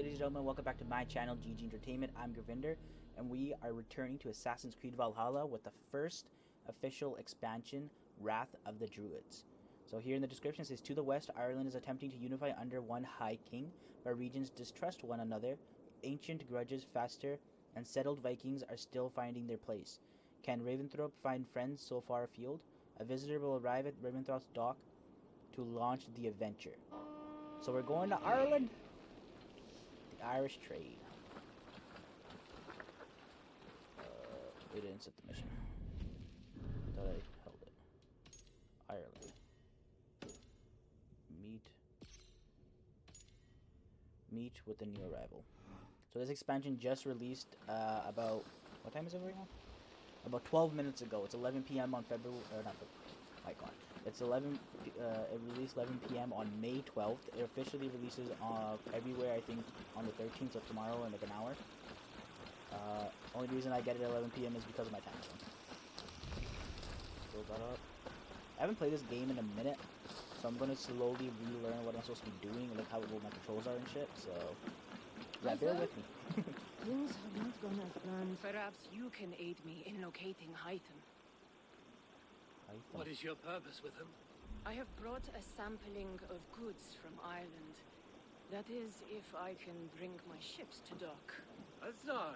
ladies and gentlemen, welcome back to my channel, GG Entertainment. I'm Gravinder, and we are returning to Assassin's Creed Valhalla with the first official expansion, Wrath of the Druids. So here in the description it says, to the west, Ireland is attempting to unify under one High King, but regions distrust one another, ancient grudges fester, and settled Vikings are still finding their place. Can Raventhrop find friends so far afield? A visitor will arrive at Raventrop's dock to launch the adventure. So we're going to Ireland. The Irish trade. We didn't set the mission. Thought I held it. Ireland. Meet with the new arrival. So this expansion just released about, what time is it right now? About 12 minutes ago. It's 11 p.m. on February, or not February, my god. It's it released 11 p.m. on May 12th. It officially releases everywhere, I think, on the 13th, so tomorrow in like an hour. Only reason I get it at 11 p.m. is because of my time zone. Fill that up. I haven't played this game in a minute, so I'm going to slowly relearn what I'm supposed to be doing, like how my controls are and shit, so yeah, bear with me. Things have not gone as planned. Perhaps you can aid me in locating Hytham. What is your purpose with him? I have brought a sampling of goods from Ireland. That is, if I can bring my ships to dock. Azar!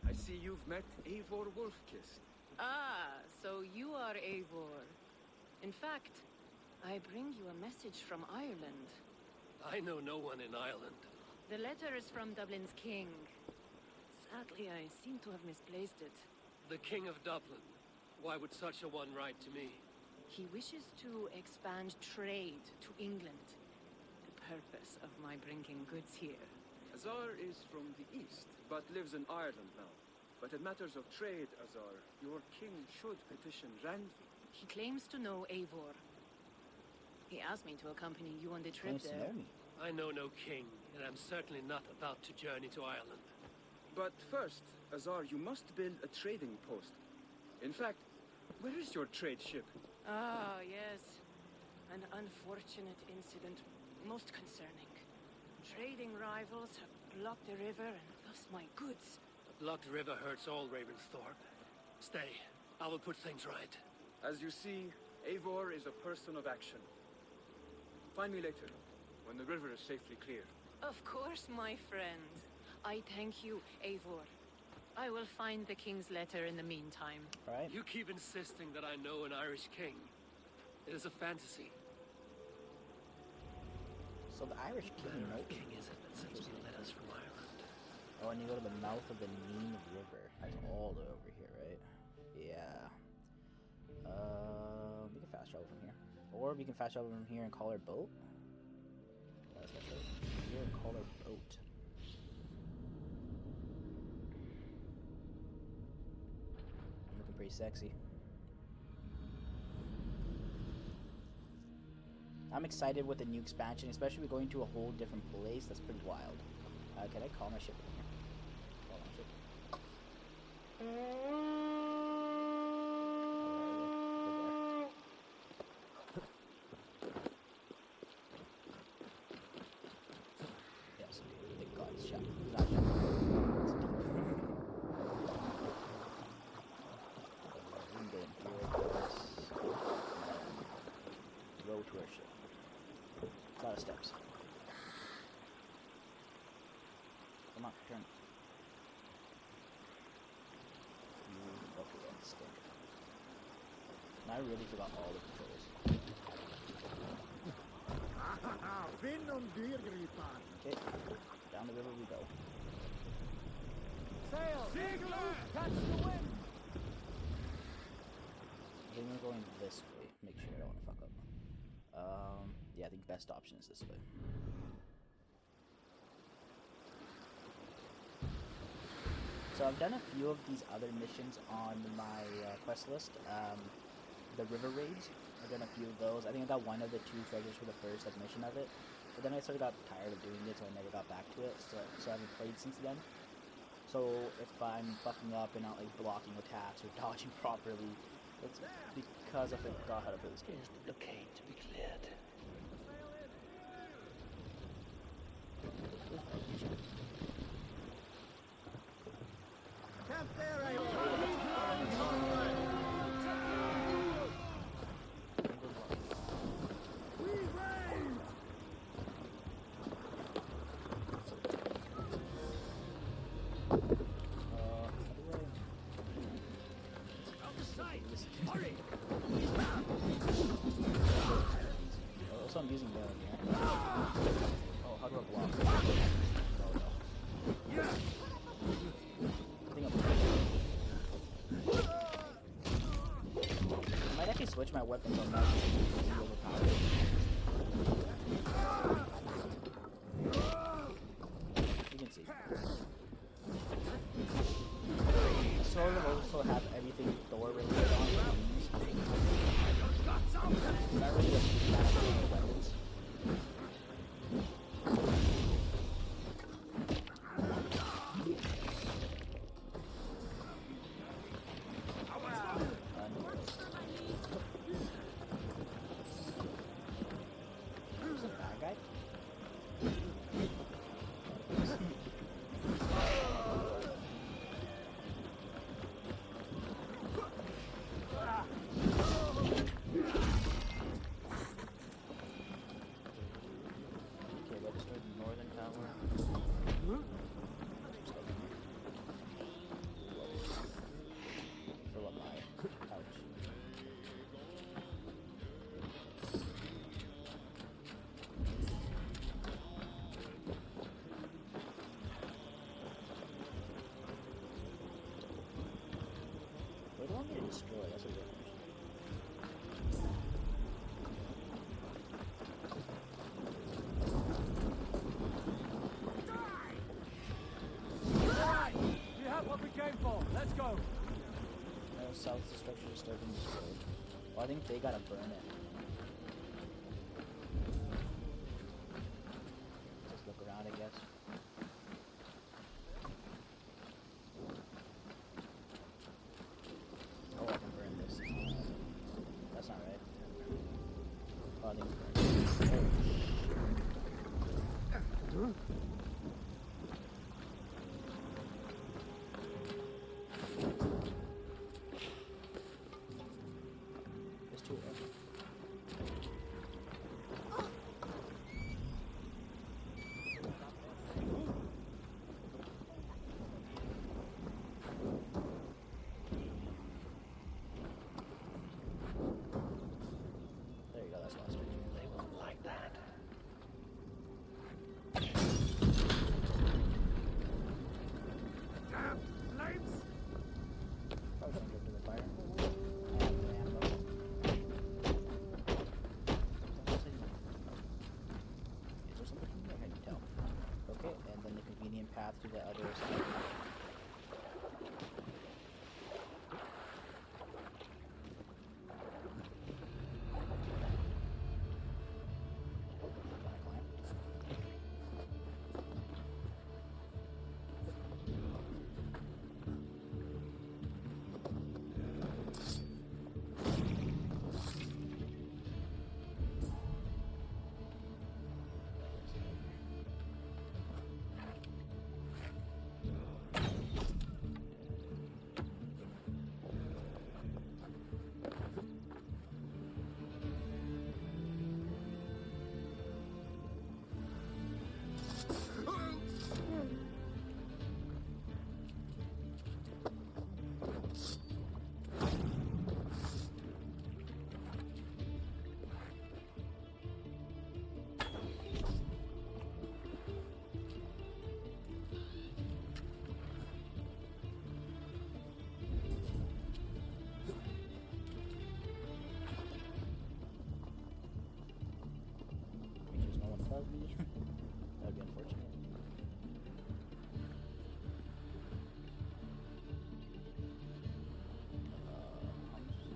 I see you've met Eivor Wolfkiss. Ah, so you are Eivor. In fact, I bring you a message from Ireland. I know no one in Ireland. The letter is from Dublin's king. Sadly, I seem to have misplaced it. The King of Dublin. Why would such a one write to me? He wishes to expand trade to England. The purpose of my bringing goods here. Azar is from the east, but lives in Ireland now. But in matters of trade, Azar, your king should petition Randvi. He claims to know Eivor. He asked me to accompany you on the trip there. I know no king, and I'm certainly not about to journey to Ireland. But first, Azar, you must build a trading post. In fact, where is your trade ship? Ah, yes. An unfortunate incident, most concerning. Trading rivals have blocked the river and thus my goods. A blocked river hurts all Ravensthorpe. Stay. I will put things right. As you see, Eivor is a person of action. Find me later, when the river is safely clear. Of course, my friend. I thank you, Eivor. I will find the king's letter in the meantime. Alright. You keep insisting that I know an Irish king. It is a fantasy. So the Irish king, right? King is it that sends me letters from Ireland? Oh, and you go to the mouth of the Nene River. That's all the way over here, right? Yeah. We can fast travel from here. Or we can fast travel from here and call our boat. Let's fast travel from here and call our boat. I'm looking pretty sexy. I'm excited with the new expansion, especially going to a whole different place. That's pretty wild. Can I call my ship in here? Call my ship. Yes, thank God it's shut. It's not shut. It's deep. We can get in here, row to our ship. A lot of steps. Come on, turn. Okay, that's stick. Now I really forgot all the controls. Okay, down the river we go. Sail! Catch the wind! I think we're going this way. Make sure I don't want to fuck up. Yeah, I think best option is this way. So I've done a few of these other missions on my quest list. The river raids. I've done a few of those. I think I got one of the 2 treasures for the first mission of it. But then I sort of got tired of doing it, so I never got back to it. So I haven't played since then. So if I'm fucking up and not like blocking attacks or dodging properly, it's because I forgot how to play this game. Is the blockade to be cleared? This Hurry! Also, I'm using melee here. Oh, how do I block? Oh, no. I think I might actually switch my weapons on that. It's overpowered. You can see. I sort of also have everything Thor related on. Not really a fan of weapons. Is that a bad guy? Okay, let's start the northern tower. Fill up my pouch. What do I want me to destroy? That's a good question. Alright! We have what we came for. Let's go. No, south the structure is starting to destroy. Well, I think they gotta burn it. Just look around, I guess. Oh, I can burn this. That's not right. Oh, I think it's burned. Oh, shit. There's two of them. There you go, that's last picture. They won't like that. Damn! Flames! Probably gonna go to the fire. I have no ammo. Is there something in there? I can tell. Okay, and then the convenient path to the other side. Wanna climb? Make sure there's no one above me. That would be unfortunate. How much is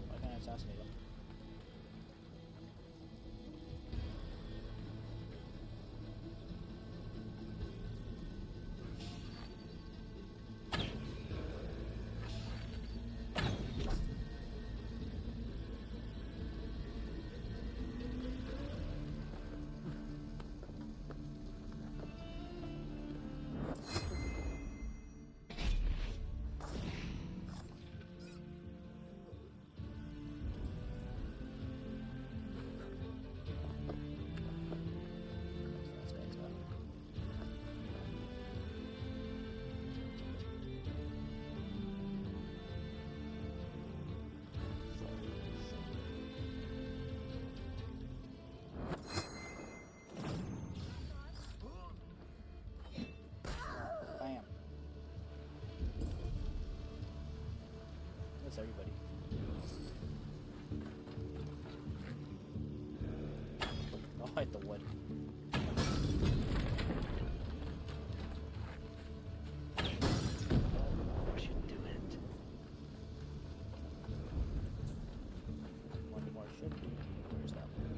Why can't I assassinate him? kills everybody. Oh, I hit the wood. Should do it. One more should do. Where's that one?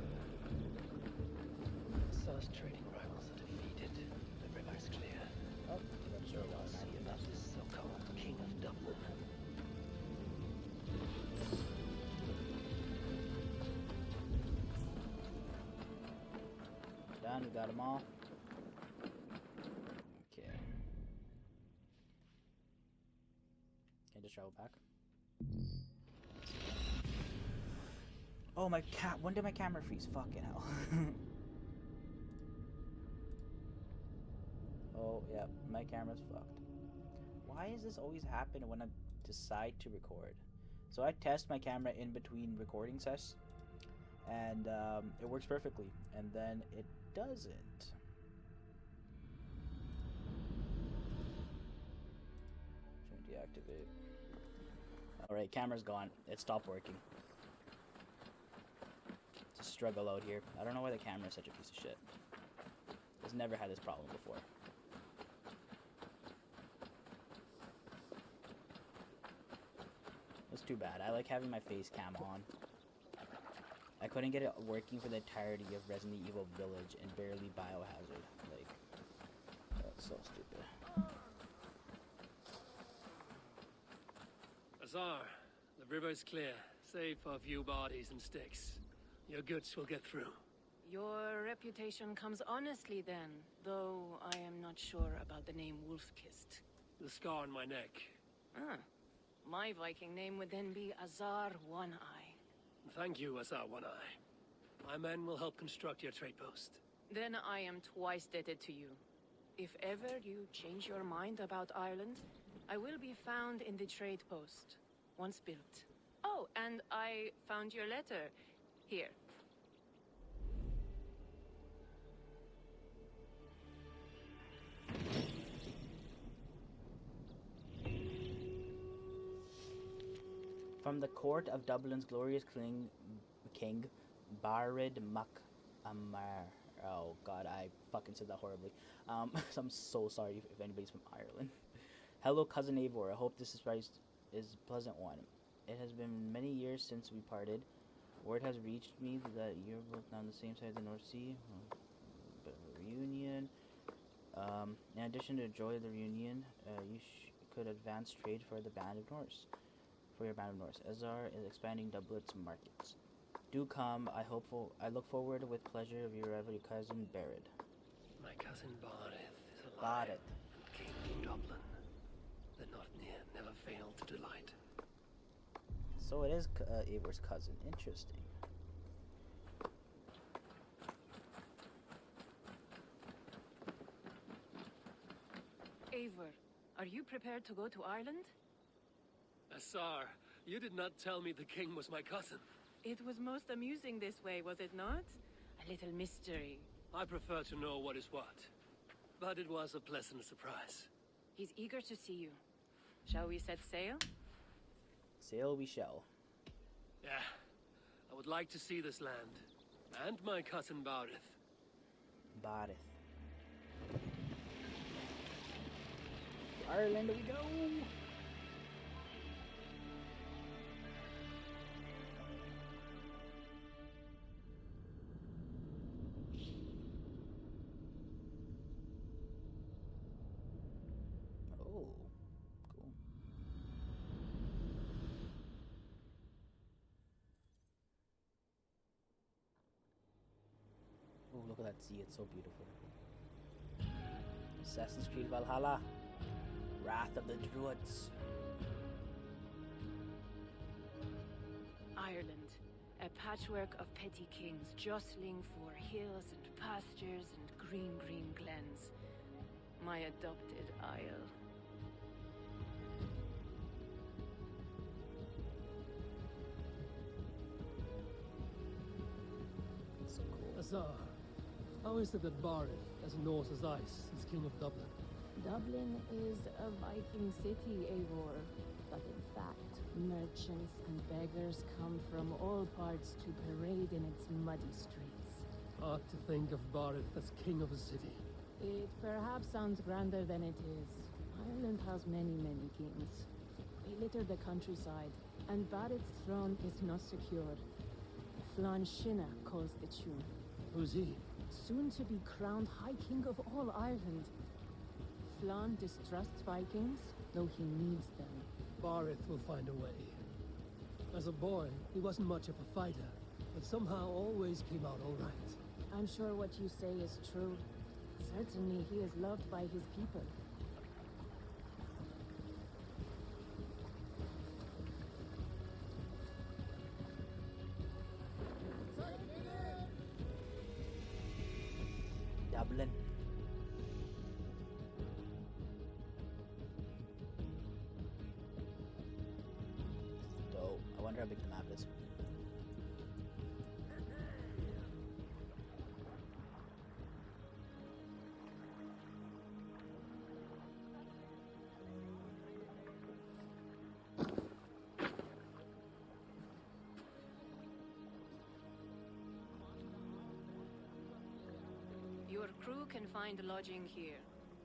Sauce trading rivals are defeated. The river's clear. Oh, that's where it was. That's the so-called King of Dublin. Done, we got them all. Okay. Can I just travel back? Oh, my cat. When did my camera freeze? Fucking hell. Oh, yeah. My camera's fucked. Why does this always happen when I decide to record? So I test my camera in between recording sessions, and it works perfectly. And then it doesn't. Trying to deactivate. Alright, camera's gone. It stopped working. It's a struggle out here. I don't know why the camera is such a piece of shit. It's never had this problem before. It's too bad. I like having my face cam on. I couldn't get it working for the entirety of Resident Evil Village and barely Biohazard. Like, that's so stupid. Azar, the river's clear, save for a few bodies and sticks. Your goods will get through. Your reputation comes honestly then, though I am not sure about the name Wolf-Kissed. The scar on my neck. Ah, my Viking name would then be Azar One-Eye. Thank you, Azar One-Eye. My men will help construct your trade post. Then I am twice indebted to you. If ever you change your mind about Ireland, I will be found in the trade post, once built. Oh, and I found your letter. Here. From the court of Dublin's glorious king, Barid Mac Amar. Oh god, I fucking said that horribly. So I'm so sorry if anybody's from Ireland. Hello, cousin Eivor. I hope this surprise is a pleasant one. It has been many years since we parted. Word has reached me that you're both on the same side of the North Sea. Bit of a reunion. In addition to the joy of the reunion, you could advance trade for the Band of Norse. For your Band of Norse. Azar is expanding Dublin's markets. Do come. I look forward with pleasure of your revenue cousin Barid. My cousin Barith is alive. Barith. And King of Dublin. The Northnir never failed to delight. So it is Eivor's cousin. Interesting. Eivor, are you prepared to go to Ireland? Azar, you did not tell me the king was my cousin. It was most amusing this way, was it not? A little mystery. I prefer to know what is what. But it was a pleasant surprise. He's eager to see you. Shall we set sail? Sail we shall. Yeah, I would like to see this land. And my cousin Barith. Barith. Ireland we go! Oh, cool. Oh, look at that sea, it's so beautiful. Assassin's Creed Valhalla. Wrath of the Druids. Ireland, a patchwork of petty kings jostling for hills and pastures and green glens. My adopted isle. So cool. Azar, how is it that Barith, as Norse as ice, is king of Dublin? Dublin is a Viking city, Eivor. But in fact, merchants and beggars come from all parts to parade in its muddy streets. Odd to think of Barith as king of a city. It perhaps sounds grander than it is. Ireland has many, many kings. They litter the countryside, and Barith's throne is not secure. Flann Shinna calls the tune. Who's he? Soon to be crowned High King of all Ireland. Flann distrusts Vikings, though he needs them. Barith will find a way. As a boy, he wasn't much of a fighter, but somehow always came out all right. I'm sure what you say is true. Certainly he is loved by his people. Dublin. Dope. I wonder how big the map is. Your crew can find lodging here.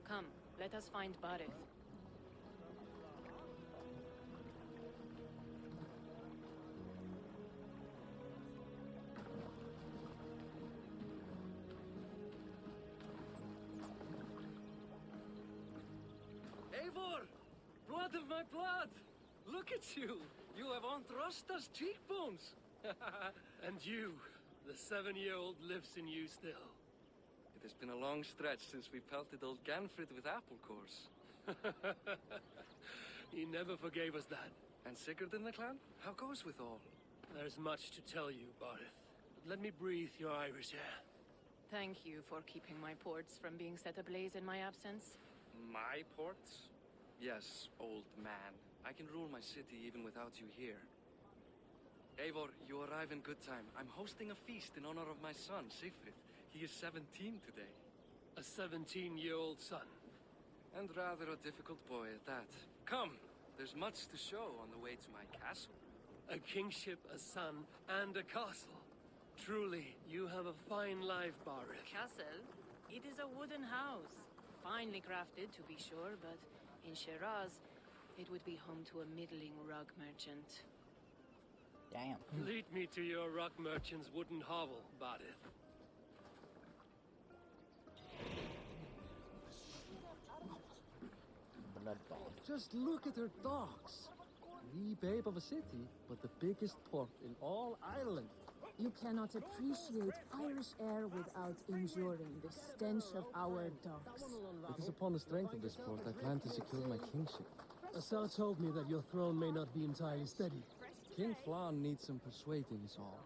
Come, let us find Barith. Eivor! Blood of my blood! Look at you! You have Andrasta's cheekbones! And you, the 7-year-old lives in you still. It has been a long stretch since we pelted old Ganfrid with apple cores. He never forgave us that. And Sigurd in the clan? How goes with all? There's much to tell you, Barith. Let me breathe your Irish air. Thank you for keeping my ports from being set ablaze in my absence. My ports? Yes, old man. I can rule my city even without you here. Eivor, you arrive in good time. I'm hosting a feast in honor of my son, Sigfrid. He is 17 today. A 17-year-old son. And rather a difficult boy at that. Come, there's much to show on the way to my castle. A kingship, a son, and a castle. Truly, you have a fine life, Barith. Castle? It is a wooden house. Finely crafted, to be sure, but in Shiraz, it would be home to a middling rug merchant. Damn. Lead me to your rock merchant's wooden hovel, Barith. Bloodbond. Just look at her docks. Wee babe of a city, but the biggest port in all Ireland. You cannot appreciate Irish air without enduring the stench of our docks. It is upon the strength of this port I plan to secure my kingship. Assar told me that your throne may not be entirely steady. King Flann needs some persuading is all.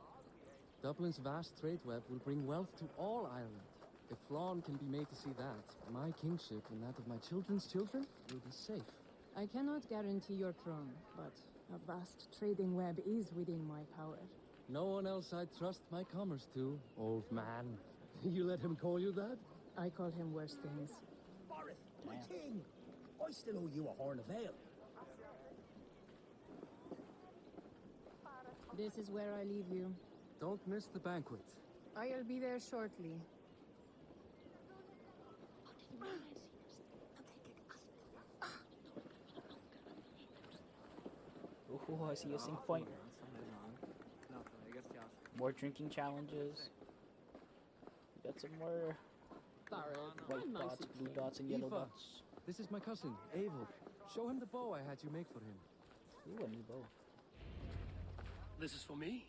Dublin's vast trade web will bring wealth to all Ireland. If Flann can be made to see that, my kingship and that of my children's children will be safe. I cannot guarantee your throne, but a vast trading web is within my power. No one else I'd trust my commerce to, old man. You let him call you that? I call him worse things. Barith, my king! I still owe you a horn of ale. This is where I leave you. Don't miss the banquet. I'll be there shortly. Ooh, I see a sync point. More drinking challenges. We got some more white dots, blue dots, and yellow Eivor, dots. this is my cousin, Eivor. Show him the bow I had you make for him. Ooh, a new bow. This is for me.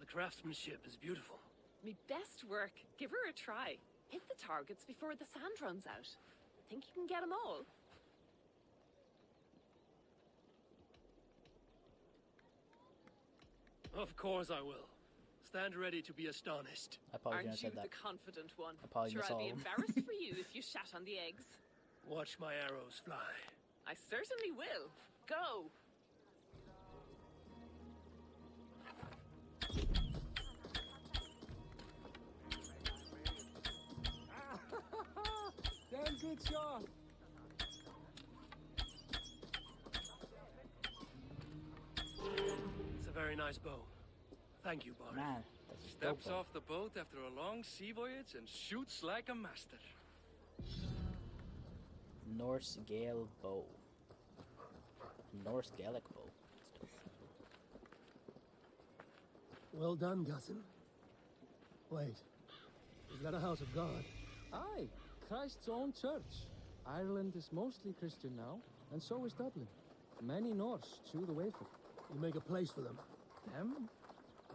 The craftsmanship is beautiful. Me best work. Give her a try. Hit the targets before the sand runs out. Think you can get them all? Of course I will. Stand ready to be astonished. I probably Aren't shouldn't you have said the that. confident one? I probably Sure, missed I'll all be of 'em. embarrassed for you if you shat on the eggs. Watch my arrows fly. I certainly will. Go! Damn good shot! nice bow. Thank you, Bard. Man, that's a dope Steps bow. off the boat after a long sea voyage and shoots like a master. Norse Gale bow. Norse Gaelic bow. That's dope. Well done, cousin. Wait. Is that a house of God? Aye, Christ's own church. Ireland is mostly Christian now, and so is Dublin. Many Norse chew the wafer. You make a place for them. Them?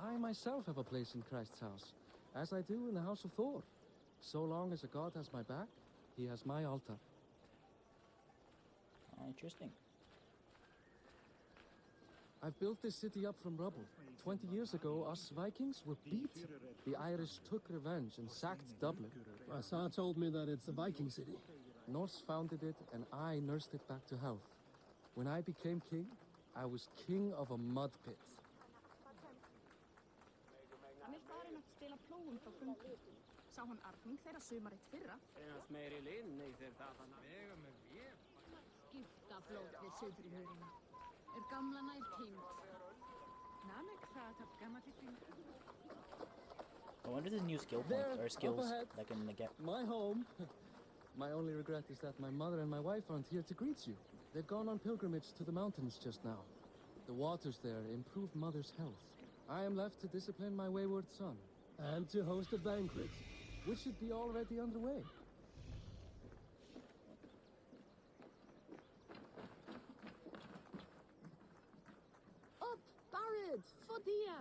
I myself have a place in Christ's house, as I do in the house of Thor. So long as a god has my back, he has my altar. Interesting. I've built this city up from rubble. 20 years ago, us Vikings were beaten. The Irish took revenge and sacked Dublin. Asa told me that it's a Viking city. Norse founded it, and I nursed it back to health. When I became king, I was king of a mud pit. Hann farinn að stela plógum frá frumkvöld. Sá hann arfning þeirra sumarið fyrra. meiri linni þegar það hann að vega með vél. Skipta flót við söðri hörina. Gamla nær tímt. Namek það af gamla tímt. I wonder if there's new skill There, points or skills up ahead. that can get. My home. My only regret is that my mother and my wife aren't here to greet you. They've gone on pilgrimage to the mountains just now. The waters there improve mother's health. I am left to discipline my wayward son. And to host a banquet. Which should be already underway. Up, Barrett, for dia.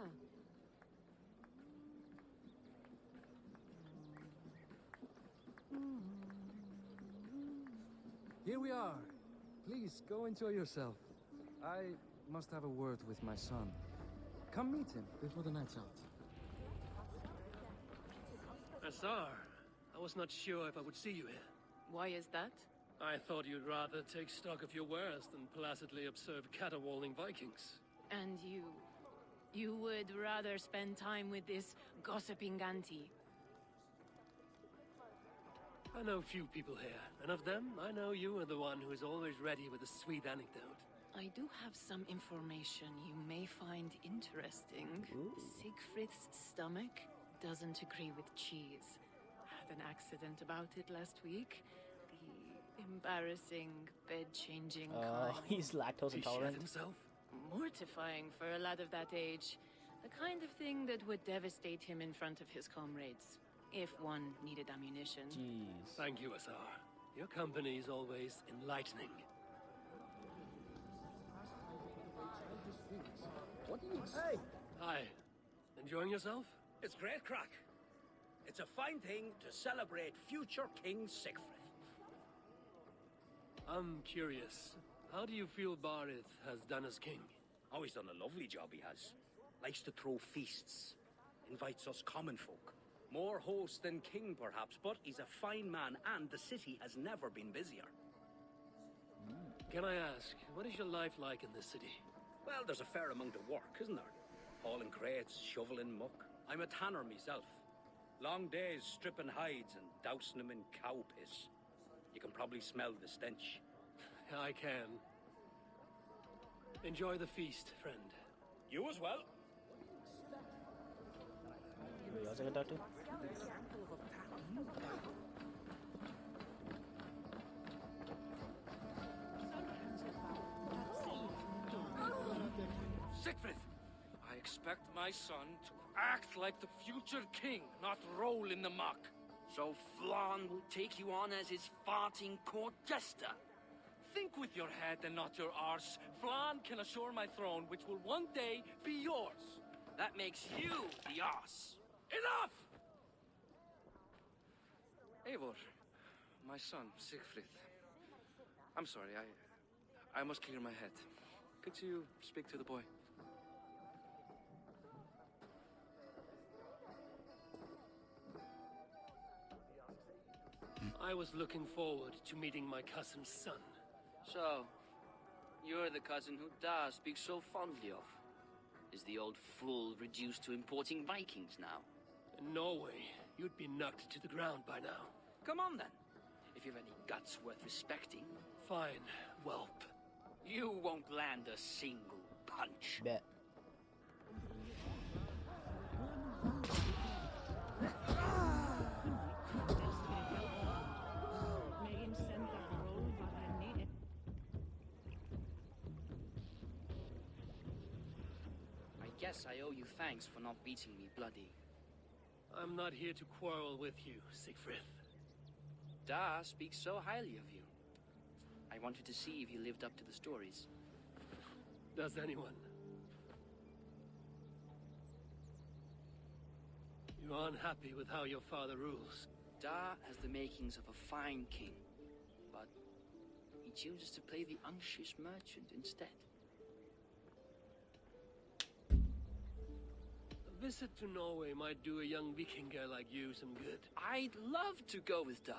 Here we are. Please, go enjoy yourself. I must have a word with my son. Come meet him before the night's out. Azar, I was not sure if I would see you here. Why is that? I thought you'd rather take stock of your wares than placidly observe caterwauling Vikings. And you would rather spend time with this gossiping auntie? I know few people here, and of them, I know you are the one who is always ready with a sweet anecdote. I do have some information you may find interesting. Ooh. Siegfried's stomach doesn't agree with cheese. Had an accident about it last week. The embarrassing bed-changing kind. He's lactose He shat intolerant. himself? Mortifying for a lad of that age. The kind of thing that would devastate him in front of his comrades. If one needed ammunition. Jeez. Thank you, Azar. Your company is always enlightening. What do you... Hey, Hi. Enjoying yourself? it's great crack. It's a fine thing to celebrate future King Siegfried. I'm curious. How do you feel Barith has done as king? Oh, he's done a lovely job, he has. Likes to throw feasts. Invites us common folk. More host than king, perhaps, but he's a fine man, and the city has never been busier. Can I ask, what is your life like in this city? Well, there's a fair amount of work, isn't there? Hauling crates, shoveling muck. I'm a tanner myself. Long days stripping hides and dousing them in cow piss. You can probably smell the stench. I can. Enjoy the feast, friend. You as well. Wait, what's I gonna talk to? Siegfried! I expect my son to act like the future king, not roll in the muck. So Flan will take you on as his farting court jester? Think with your head and not your arse. Flan can assure my throne, which will one day be yours. That makes you the ass. Enough! Eivor, my son, Siegfried. I'm sorry, I must clear my head. Could you speak to the boy? I was looking forward to meeting my cousin's son. So, you're the cousin who Da speaks so fondly of. Is the old fool reduced to importing Vikings now? In Norway, you'd be knocked to the ground by now. Come on then, if you've any guts worth respecting. Fine, whelp. You won't land a single punch. Bet. guess I owe you thanks for not beating me bloody. I'm not here to quarrel with you, Siegfried. Da speaks so highly of you. I wanted to see if you lived up to the stories. Does anyone? You're unhappy with how your father rules. Da has the makings of a fine king, but he chooses to play the unctuous merchant instead. A visit to Norway might do a young Viking girl like you some good. I'd love to go with Da.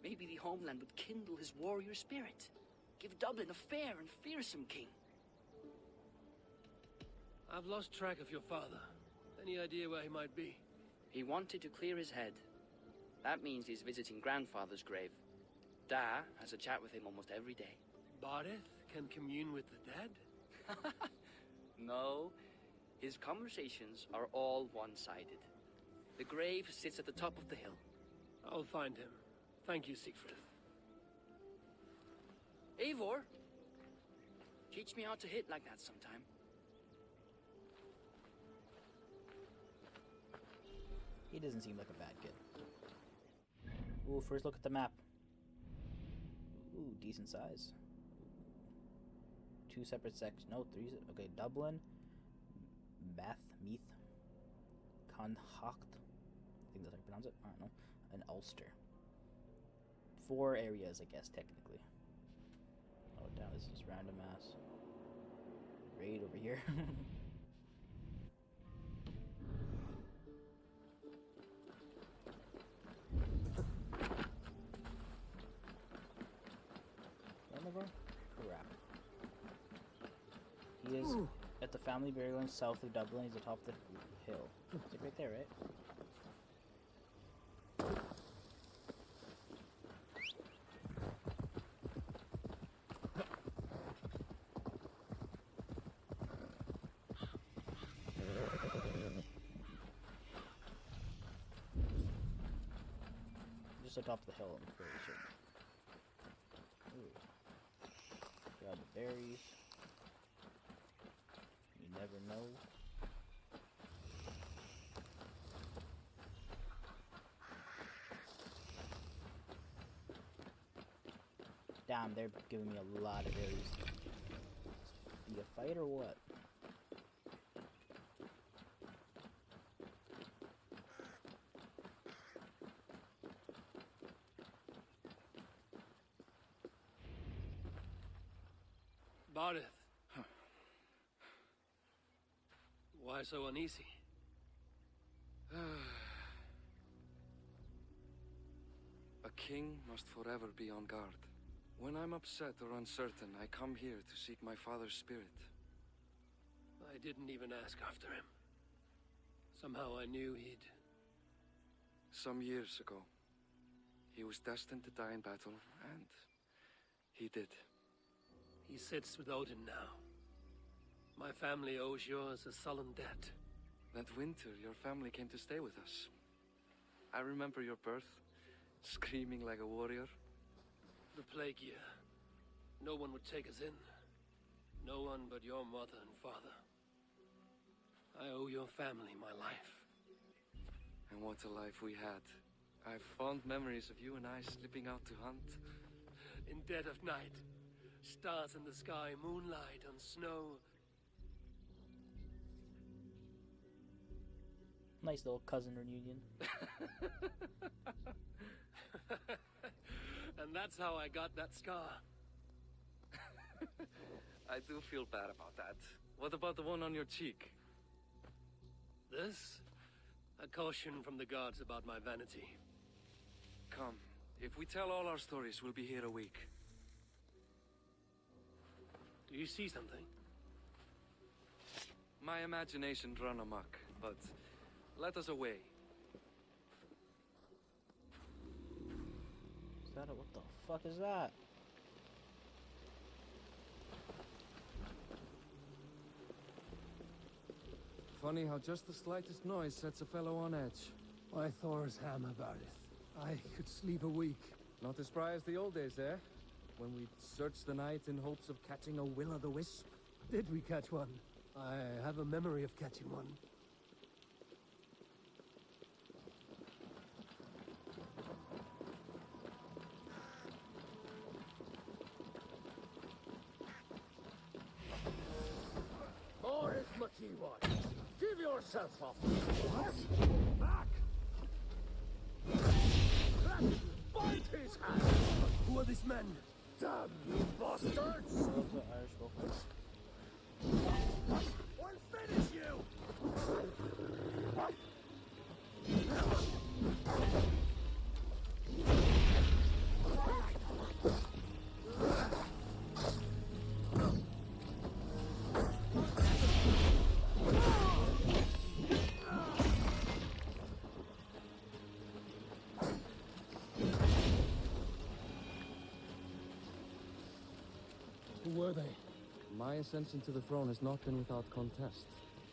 Maybe the homeland would kindle his warrior spirit. Give Dublin a fair and fearsome king. I've lost track of your father. Any idea where he might be? He wanted to clear his head. That means he's visiting grandfather's grave. Da has a chat with him almost every day. Bardeth can commune with the dead? No, his conversations are all one-sided. The grave sits at the top of the hill. I'll find him. Thank you, Siegfried. Eivor, teach me how to hit like that sometime. He doesn't seem like a bad kid. Ooh, first look at the map. Ooh, decent size. Two separate sections. No, three. Okay, Dublin, Meath, Connacht. I think that's how you pronounce it. I don't know. And Ulster. 4 areas, I guess, technically. Oh, damn, this is random ass raid over here. Crap. He is at the family burial ground south of Dublin. He's atop the hill. It's like right there, right? Just atop the hill, I'm pretty sure. Ooh. Grab the berries. You never know. Damn, they're giving me a lot of berries. Be a fight or what? Bardeth. Why so uneasy? A king must forever be on guard. When I'm upset or uncertain, I come here to seek my father's spirit. I didn't even ask after him. Somehow I knew he'd... Some years ago, he was destined to die in battle, and he did. He sits with Odin now. My family owes yours a sullen debt. That winter, your family came to stay with us. I remember your birth, screaming like a warrior. The plague year. No one would take us in. No one but your mother and father. I owe your family my life. And what a life we had. I have fond memories of you and I slipping out to hunt. In dead of night. Stars in the sky, moonlight on snow. Nice little cousin reunion. And that's how I got that scar. I do feel bad about that. What about the one on your cheek? This? A caution from the gods about my vanity. Come, if we tell all our stories, we'll be here a week. Do you see something? My imagination's run amok, but let us away. Is that what the fuck is that? Funny how just the slightest noise sets a fellow on edge. Why Thor's hammer, Bardeth? I could sleep a week. Not as spry as the old days, eh? When we'd search the night in hopes of catching a will-o'-the-wisp. Did we catch one? I have a memory of catching one. Or is much you want. Give yourself up. What? Back! Bite his hand! Who are these men? Damn you bastards! Irish go first. We'll finish you! Who were they? My ascension to the throne has not been without contest.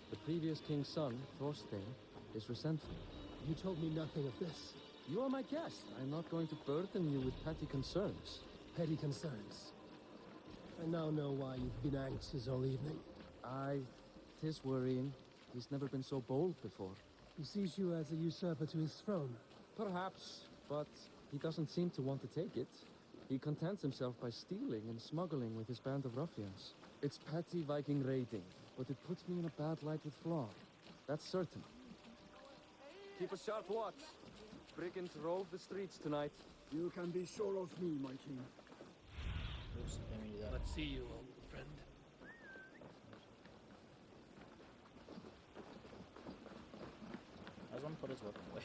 The previous king's son, Thorstein, is resentful. You told me nothing of this. You are my guest. I'm not going to burden you with petty concerns. Petty concerns. I now know why you've been anxious all evening. Tis worrying. He's never been so bold before. He sees you as a usurper to his throne. Perhaps, but he doesn't seem to want to take it. He contents himself by stealing and smuggling with his band of ruffians. It's petty Viking raiding, but it puts me in a bad light with Flaw. That's certain. Keep a sharp watch. Brigands rove the streets tonight. You can be sure of me, my king. Oops, didn't mean to do that. Let's see you, old friend. I just want to put his weapon away.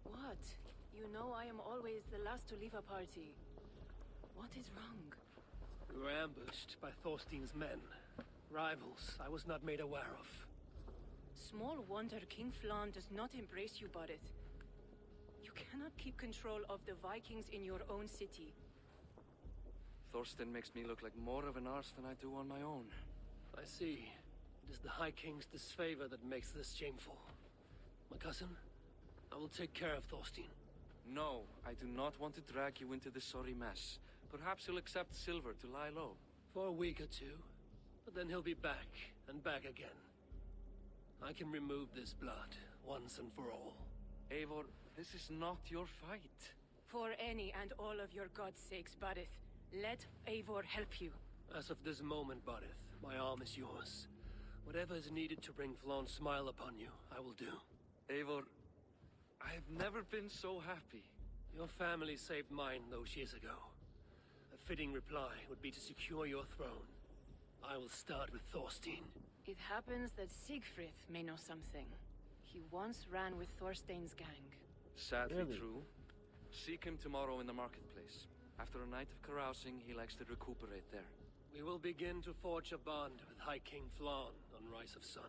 What? You know I am always the last to leave a party. What is wrong? We were ambushed by Thorstein's men. Rivals I was not made aware of. Small wonder King Flan does not embrace you, Barret. You cannot keep control of the Vikings in your own city. Thorstein makes me look like more of an arse than I do on my own. I see. It is the High King's disfavor that makes this shameful. My cousin, I will take care of Thorstein. No, I do not want to drag you into this sorry mess. Perhaps you'll accept silver to lie low. For a week or two, but then he'll be back, and back again. I can remove this blood, once and for all. Eivor, this is not your fight. For any and all of your god's sakes, Barret, let Eivor help you. As of this moment, Barith, my arm is yours. Whatever is needed to bring Flawn's smile upon you, I will do. Eivor, I've never been so happy. Your family saved mine those years ago. A fitting reply would be to secure your throne. I will start with Thorstein. It happens that Siegfried may know something. He once ran with Thorstein's gang. Sadly Really? true. Seek him tomorrow in the marketplace. After a night of carousing, he likes to recuperate there. We will begin to forge a bond with High King Flan on Rise of Sun.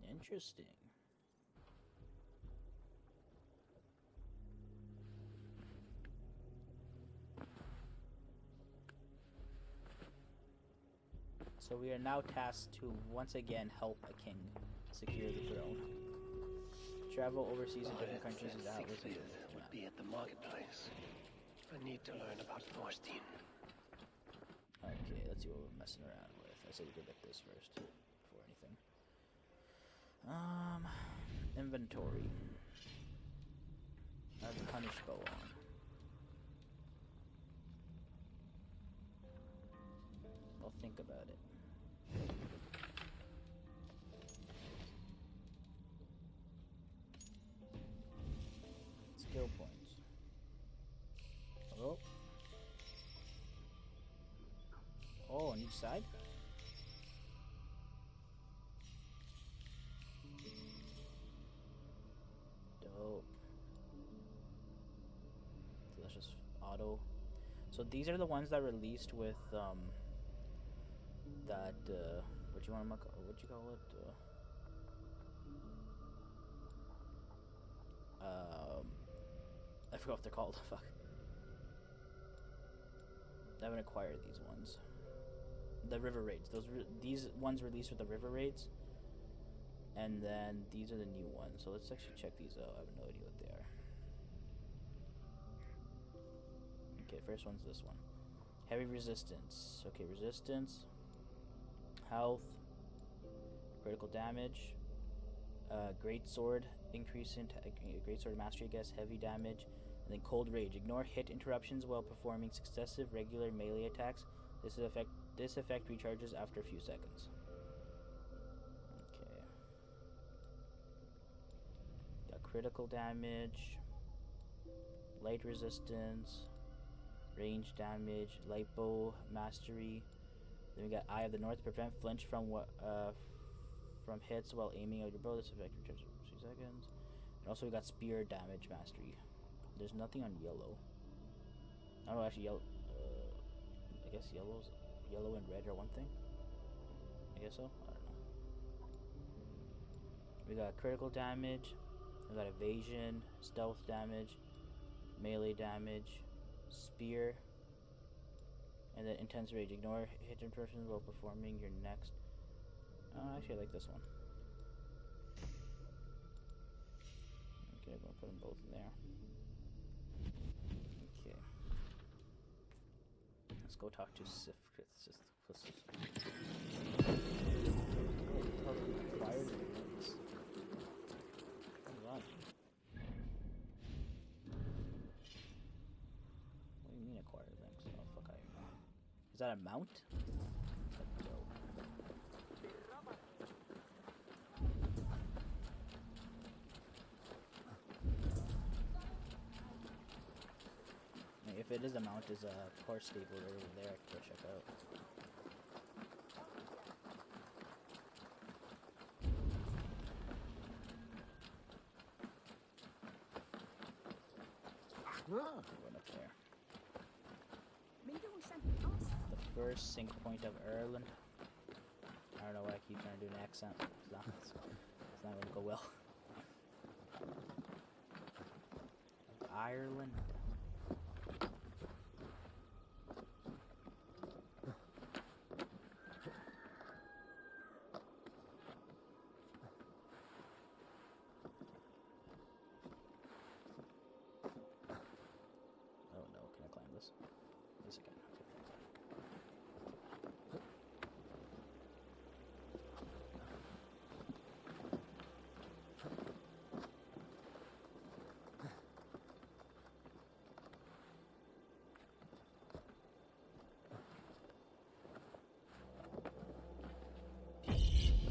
Interesting. So we are now tasked to once again help a king secure the throne. Travel overseas in different countries is out. Siegfried would be at the marketplace. I need to learn about Thorstein. Okay, let's see what we're messing around with. I said we could get this first before anything. Inventory. I have the punish bow on. I'll think about it. Skill points. Oh. Oh, on each side? Dope. So that's just auto. So these are the ones that released with that what you call it? I forgot what they're called. Fuck. I haven't acquired these ones. The river raids. These ones released with the river raids. And then these are the new ones. So let's actually check these out. I have no idea what they are. Okay, first one's this one. Heavy resistance. Okay, resistance, health, critical damage, great sword increase in great sword mastery, I guess, heavy damage, and then cold rage. Ignore hit interruptions while performing successive regular melee attacks. This effect recharges after a few seconds. Okay. Got critical damage, light resistance, range damage, light bow mastery. Then we got Eye of the North, prevent flinch from hits while aiming at your bow. This effect recharges for 2 seconds. And also we got spear damage mastery. There's nothing on yellow. I don't know, actually yellow. I guess yellow and red are one thing. I guess so. I don't know. We got critical damage. We got evasion, stealth damage, melee damage, spear, and then intense rage. Ignore hit interruptions while performing your next. Actually, I like this one. Okay, I'm gonna put them both in there. Okay. Let's go talk to Sif. Is that a mount? If it is a mount, is a horse stable right over there I can go check out. Going up there. The first sync point of Ireland. I don't know why I keep trying to do an accent. It's not going to go well. Ireland. Oh no, can I climb this? Yes, I can.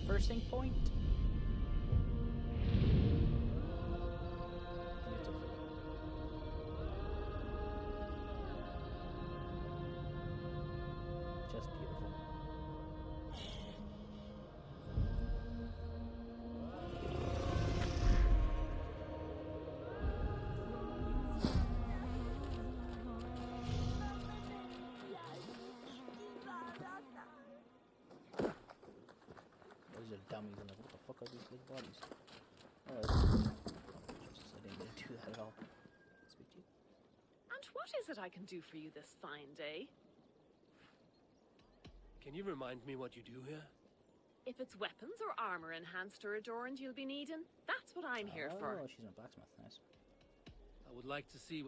First sync point. Beautiful. Just beautiful. Those are dummies. I'm like, what the fuck are these big bodies? Oh, I didn't mean to do that at all. Speak to you. And what is it I can do for you this fine day? Can you remind me what you do here? If it's weapons or armor enhanced or adorned you'll be needing, that's what I'm here for. Oh, she's a blacksmith. Nice. I would like to see.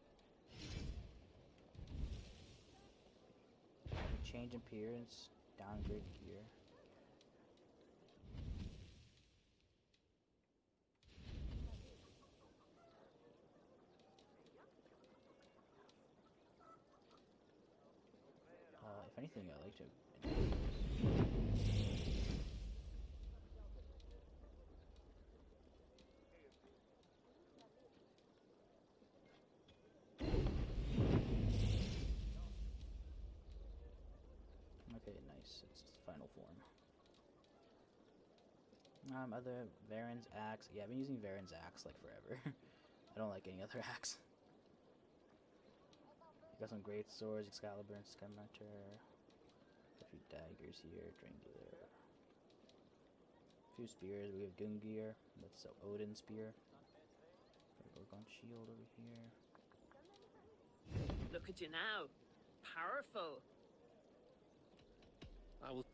Change appearance, downgrade gear. If anything, I like to. Okay, nice. It's its final form. Other Varen's axe. Yeah, I've been using Varen's axe like forever. I don't like any other axe. Got some great swords, Excalibur and Scimitar. A few daggers here, Drangular. A few spears. We have Gungnir. That's the Odin spear. Gorgon shield over here. Look at you now. Powerful. I will.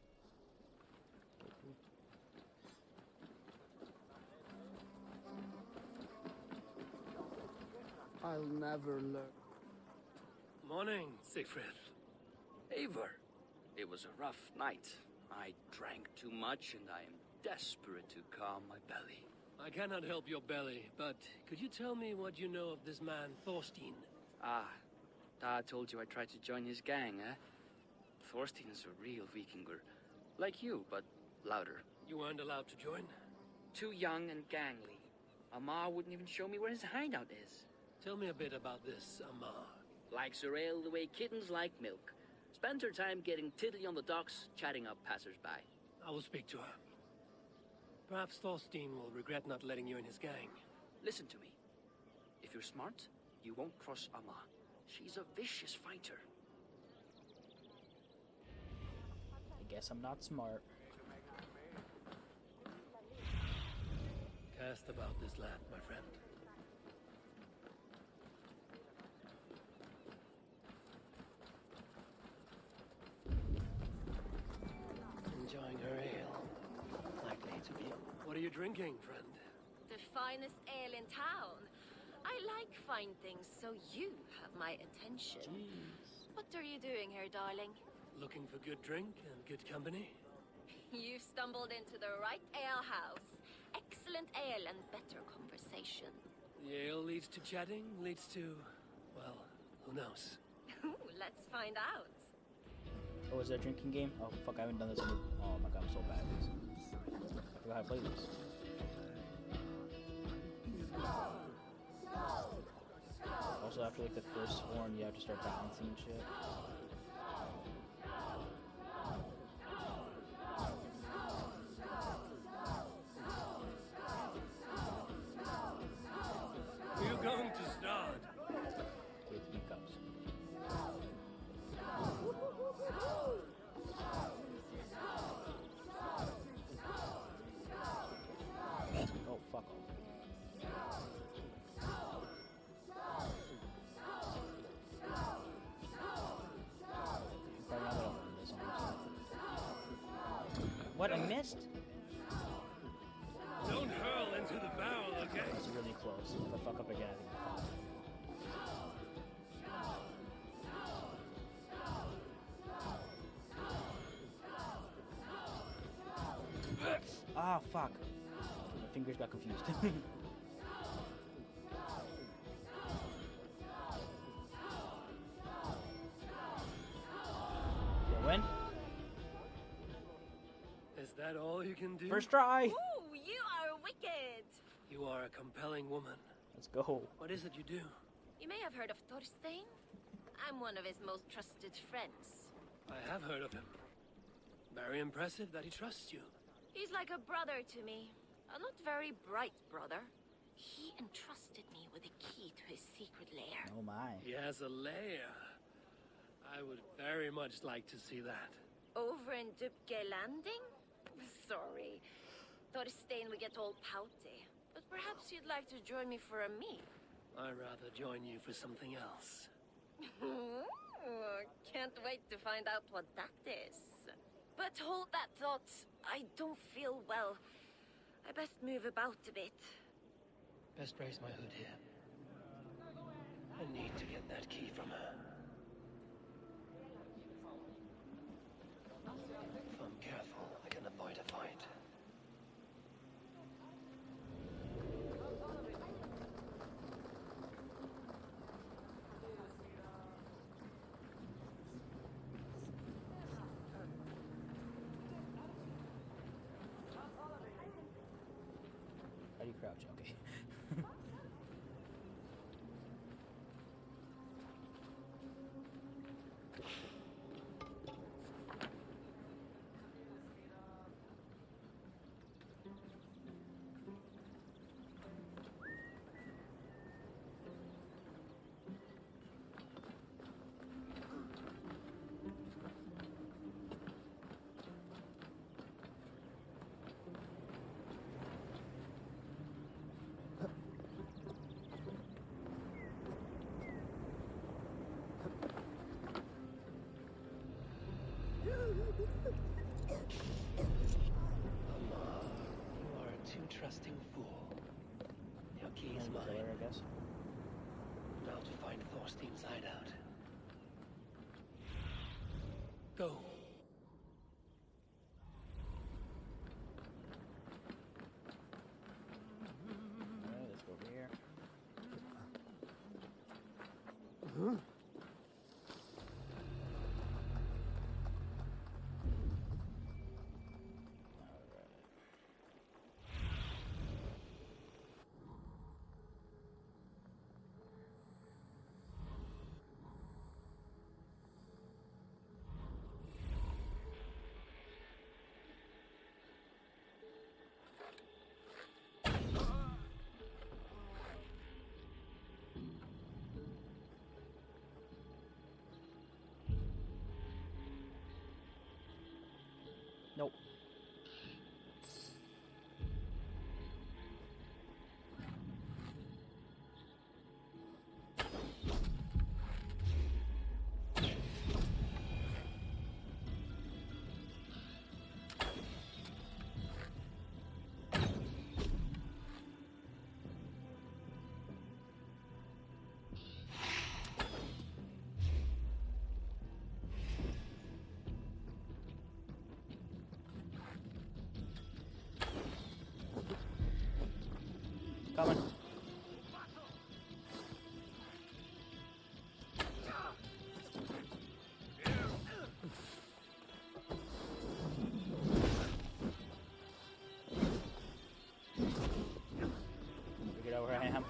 I'll never learn. Morning, Siegfried. Eivor, it was a rough night. I drank too much and I am desperate to calm my belly. I cannot help your belly, but could you tell me what you know of this man, Thorstein? Ah, Dad told you I tried to join his gang, eh? Thorstein is a real Vikinger. Like you, but louder. You weren't allowed to join? Too young and gangly. Amar wouldn't even show me where his hideout is. Tell me a bit about this Amar. Likes her ale the way kittens like milk. Spends her time getting tiddly on the docks, chatting up passers-by. I will speak to her. Perhaps Thorstein will regret not letting you in his gang. Listen to me. If you're smart, you won't cross Amar. She's a vicious fighter. I guess I'm not smart. Cast about this land, my friend. Enjoying her ale. Likely to be. What are you drinking, friend? The finest ale in town. I like fine things, so you have my attention. Jeez. What are you doing here, darling? Looking for good drink and good company? You've stumbled into the right ale house. Excellent ale and better conversation. The ale leads to chatting, leads to, well, who knows? Let's find out. Oh, is that a drinking game? Oh, fuck, I haven't done this in oh my god, I'm so bad at this. I forgot how to play this. Also, after like the first horn, you have to start balancing and shit. We're going to start. Okay, 3 cups. Oh, fuck off. What? I missed? Don't hurl into the barrel, okay? That's really close. If I fuck up again, I think I'm fucked. Ah, fuck. My fingers got confused. You win? Is that all you can do? First try! Ooh, you are wicked. You are a compelling woman. Let's go. What is it you do? You may have heard of Thorstein. I'm one of his most trusted friends. I have heard of him. Very impressive that he trusts you. He's like a brother to me. A not very bright brother. He entrusted me with the key to his secret lair. Oh my. He has a lair. I would very much like to see that. Over in Dubke Landing? Sorry. Thorstein will get all pouty. But perhaps you'd like to join me for a meal. I'd rather join you for something else. Can't wait to find out what that is. But hold that thought. I don't feel well. I best move about a bit. Best raise my hood here. I need to get that key from her. If I'm careful, I can avoid a fight. How do you crouch? Okay. Amar, you are a too trusting fool. Your key is mine. I guess. to find Thorstein's hideout. Go. Alright, let's go over here. Nope. Coming. Figured out where I am.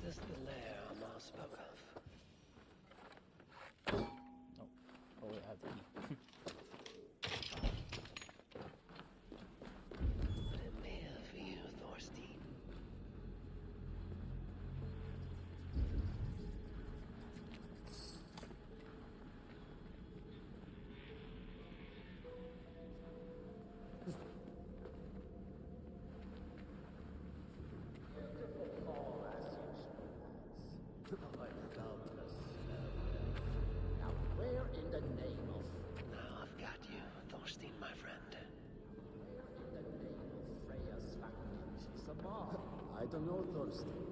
Is this the lair Amar spoke of? Oh wait, I have the key. I'm here for you, Thorstein. Now, where in the name of... Now I've got you, Thorstein, my friend. Where in the name of Freya's family she's a mom? I don't know, Thorstein.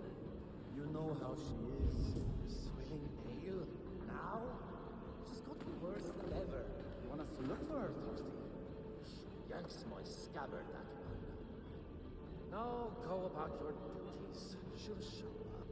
You know how she is. Swelling pale. Now? She's got worse than ever. You want us to look for her, Thorstein? She yanks my scabbard, that one. Now go about your duties. She'll show up.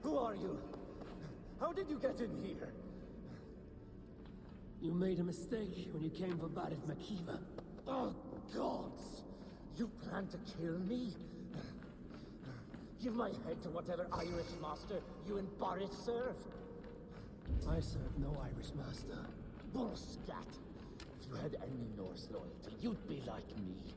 Who are you? How did you get in here? You made a mistake when you came for Barit Makiva. Oh, gods! You plan to kill me? Give my head to whatever Irish master you and Barrett serve. I serve no Irish master. Bullscat! If you had any Norse loyalty, you'd be like me,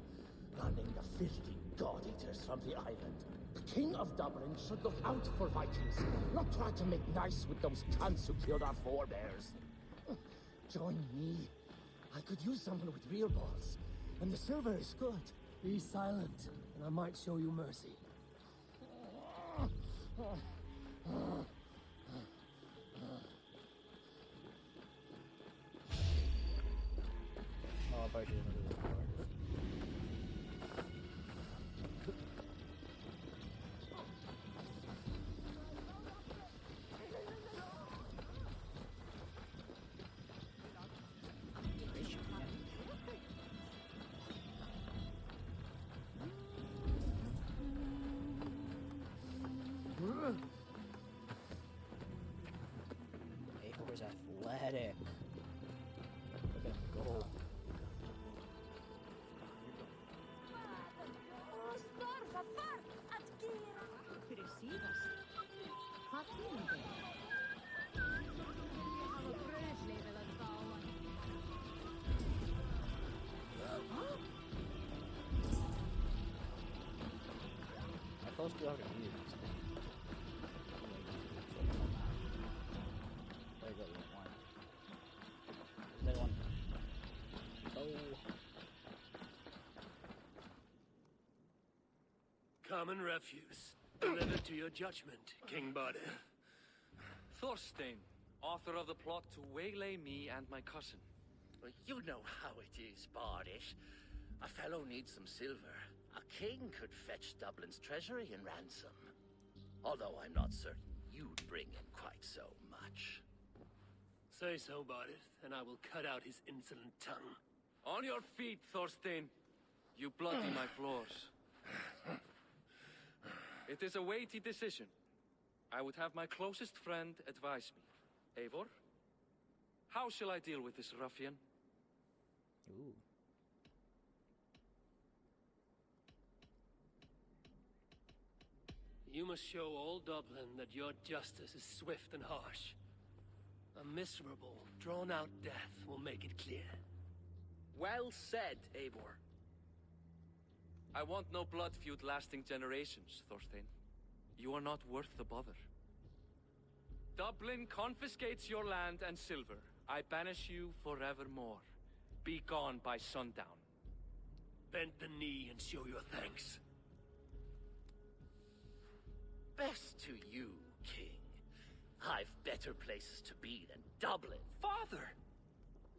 running the filthy god-eaters from the island. The King of Dublin should look out for Vikings, not try to make nice with those cunts who killed our forebears. Join me. I could use someone with real balls, and the silver is good. Be silent, and I might show you mercy. Oh, I probably shouldn't do this before. Eivor's athletic. Look at him go. How close do you have to be? There you go, you want one. There's one. Oh. Common refuse. Delivered to your judgment, King Bardir. Thorstein, author of the plot to waylay me and my cousin. Well, you know how it is, Bardish. A fellow needs some silver. A king could fetch Dublin's treasury in ransom. Although I'm not certain you'd bring in quite so much. Say so, Bardir, and I will cut out his insolent tongue. On your feet, Thorstein. You bloody my floors. It is a weighty decision. I would have my closest friend advise me. Eivor, how shall I deal with this ruffian? Ooh. You must show all Dublin that your justice is swift and harsh. A miserable, drawn-out death will make it clear. Well said, Eivor. I want no blood feud lasting generations, Thorstein. You are not worth the bother. Dublin confiscates your land and silver. I banish you forevermore. Be gone by sundown. Bend the knee and show your thanks. Best to you, King. I've better places to be than Dublin. Father!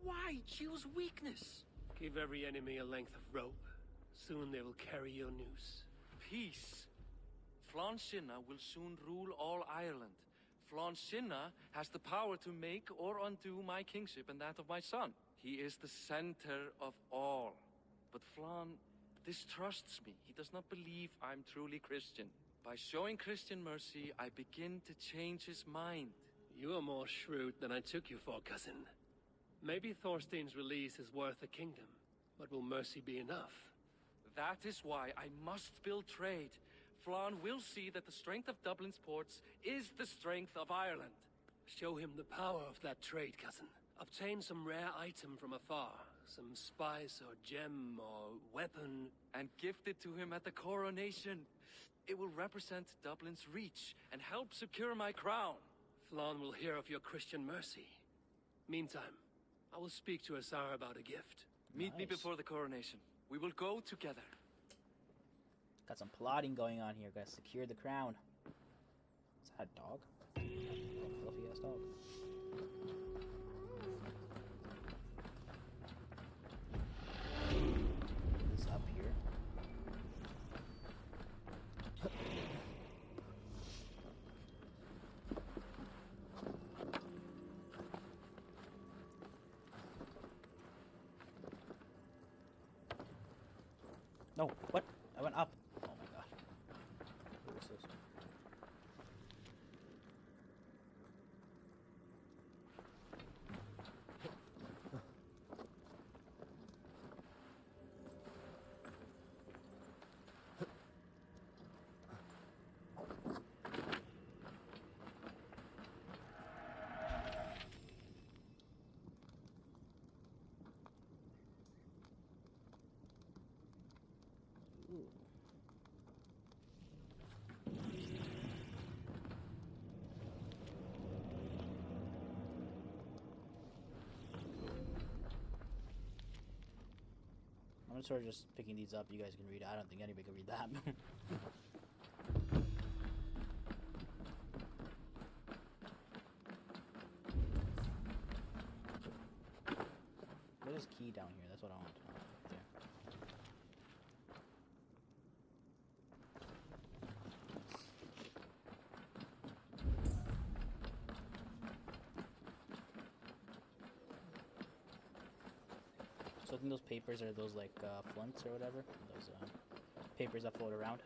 Why choose weakness? Give every enemy a length of rope. Soon they will carry your noose. Peace. Flann Sinna will soon rule all Ireland. Flann Sinna has the power to make or undo my kingship and that of my son. He is the center of all. But Flann distrusts me. He does not believe I'm truly Christian. By showing Christian mercy, I begin to change his mind. You are more shrewd than I took you for, cousin. Maybe Thorstein's release is worth a kingdom, but will mercy be enough? That is why I must build trade. Flann will see that the strength of Dublin's ports is the strength of Ireland. Show him the power of that trade, cousin. Obtain some rare item from afar. Some spice or gem or weapon. And gift it to him at the coronation. It will represent Dublin's reach and help secure my crown. Flann will hear of your Christian mercy. Meantime, I will speak to Asar about a gift. Meet me before the coronation. We will go together. Got some plotting going on here. Gotta secure the crown. Is that a dog? Oh, fluffy ass dog. This up here. No, what? I went up. Oh my god. What is this? I'm sort of just picking these up. You guys can read it. I don't think anybody can read that. What is key down here? That's what I want to know. Right there. So I think those papers are those like flunts or whatever. Those papers that float around.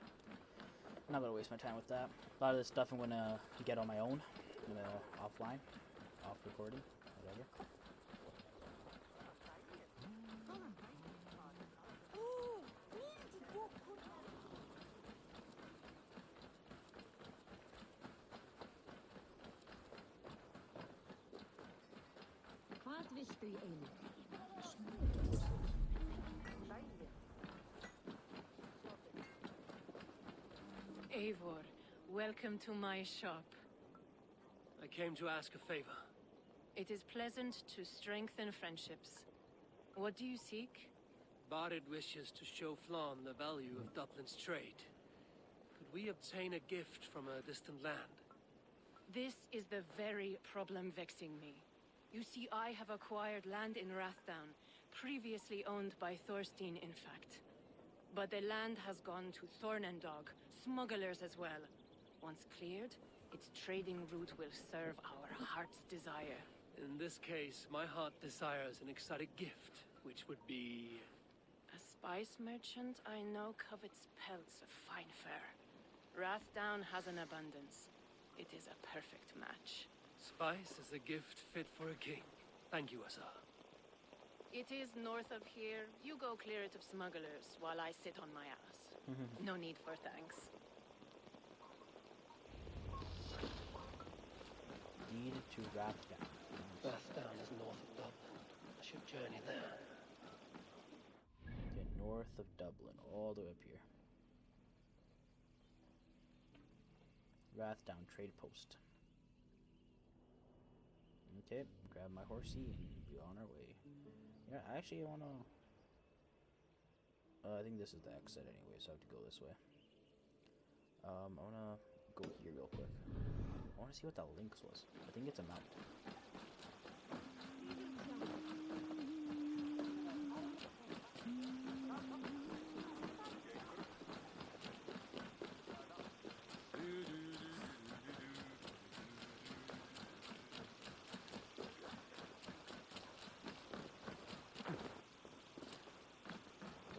I'm not gonna waste my time with that. A lot of this stuff I'm gonna get on my own, offline, off recording, whatever. Hvað viltu í einu? Eivor, welcome to my shop. I came to ask a favor. It is pleasant to strengthen friendships. What do you seek? Barid wishes to show Flann the value of Dublin's trade. Could we obtain a gift from a distant land? This is the very problem vexing me. You see, I have acquired land in Rathdown, previously owned by Thorstein, in fact. But the land has gone to Thornendog, smugglers as well. Once cleared, its trading route will serve our heart's desire. In this case, my heart desires an exotic gift, which would be... A spice merchant I know covets pelts of fine fur. Rathdown has an abundance. It is a perfect match. Spice is a gift fit for a king. Thank you, Asa. It is north of here. You go clear it of smugglers while I sit on my ass. No need for thanks. Deed to Rathdown. Rathdown is north of Dublin. I should journey there. Okay, north of Dublin, all the way up here. Rathdown trade post. Okay, grab my horsey and be on our way. Yeah, actually I wanna... I think this is the exit anyway, so I have to go this way. I wanna go here real quick. I wanna see what that lynx was. I think it's a mount.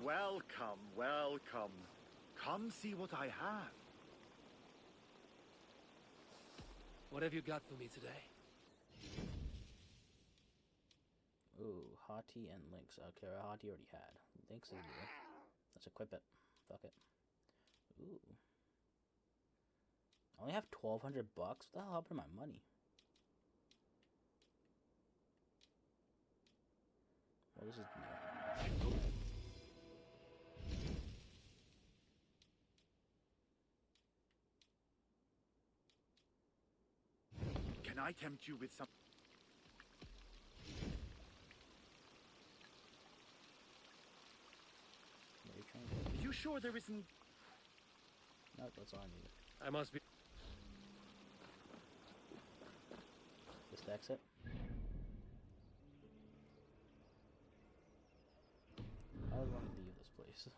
Welcome, welcome. Come see what I have. What have you got for me today? Ooh, Haughty and Lynx. Okay, Haughty already had. Lynx is new. Let's equip it. Fuck it. Ooh. I only have 1,200 bucks? What the hell happened to my money? Well, this is new. Can I tempt you with some... Are you sure there isn't... No, that's all I need. I must be... Just exit. I would want to leave this place.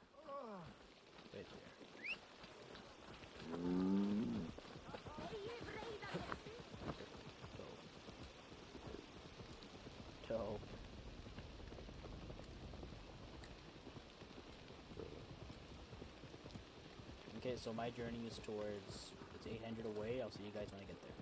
Right there. Toe. Okay, so my journey is towards, it's 800 away. I'll see you guys when I get there.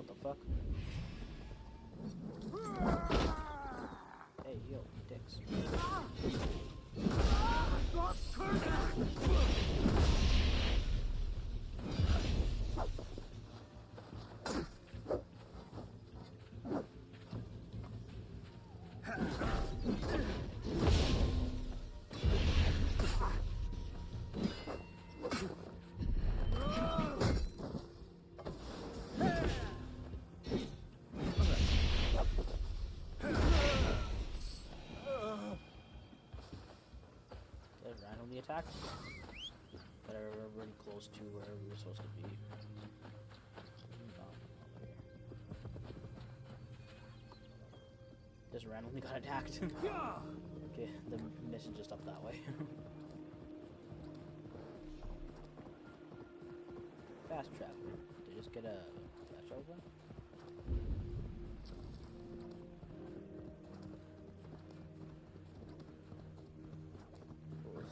The fuck? Hey, yo, dicks. Randomly attack, but we're really close to where we were supposed to be. Just randomly got attacked. Okay, the mission just up that way. Fast travel. Did I just get a fast travel gun?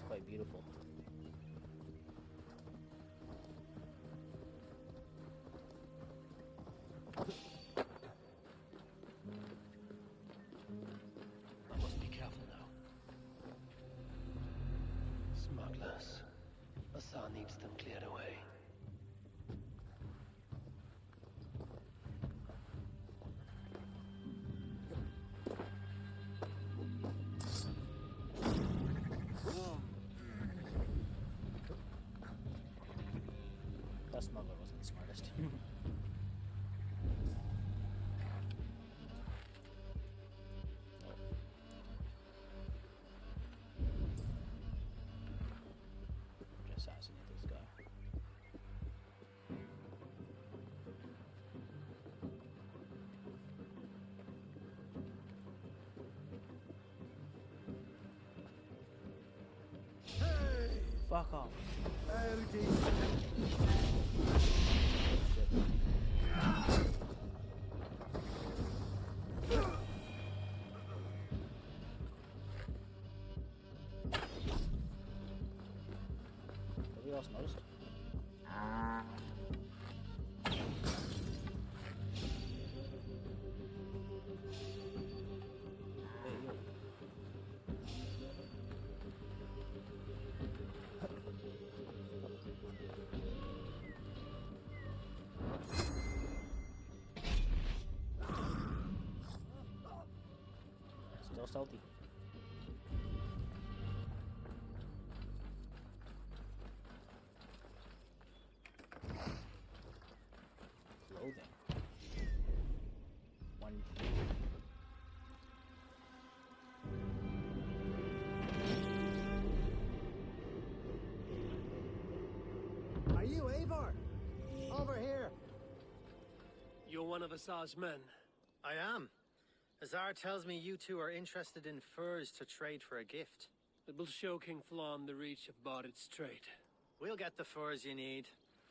Quite beautiful. I must be careful now. Smugglers. Assar needs them cleared away. That smuggler wasn't the smartest. Just assassinate this guy. Fuck off. Nobody else noticed? Hey, yo. Still salty. Clothing. One. Are you Eivor? Over here. You're one of Assar's men. I am. Azar tells me you two are interested in furs to trade for a gift. It will show King Flan the reach of Barrett's trade. We'll get the furs you need.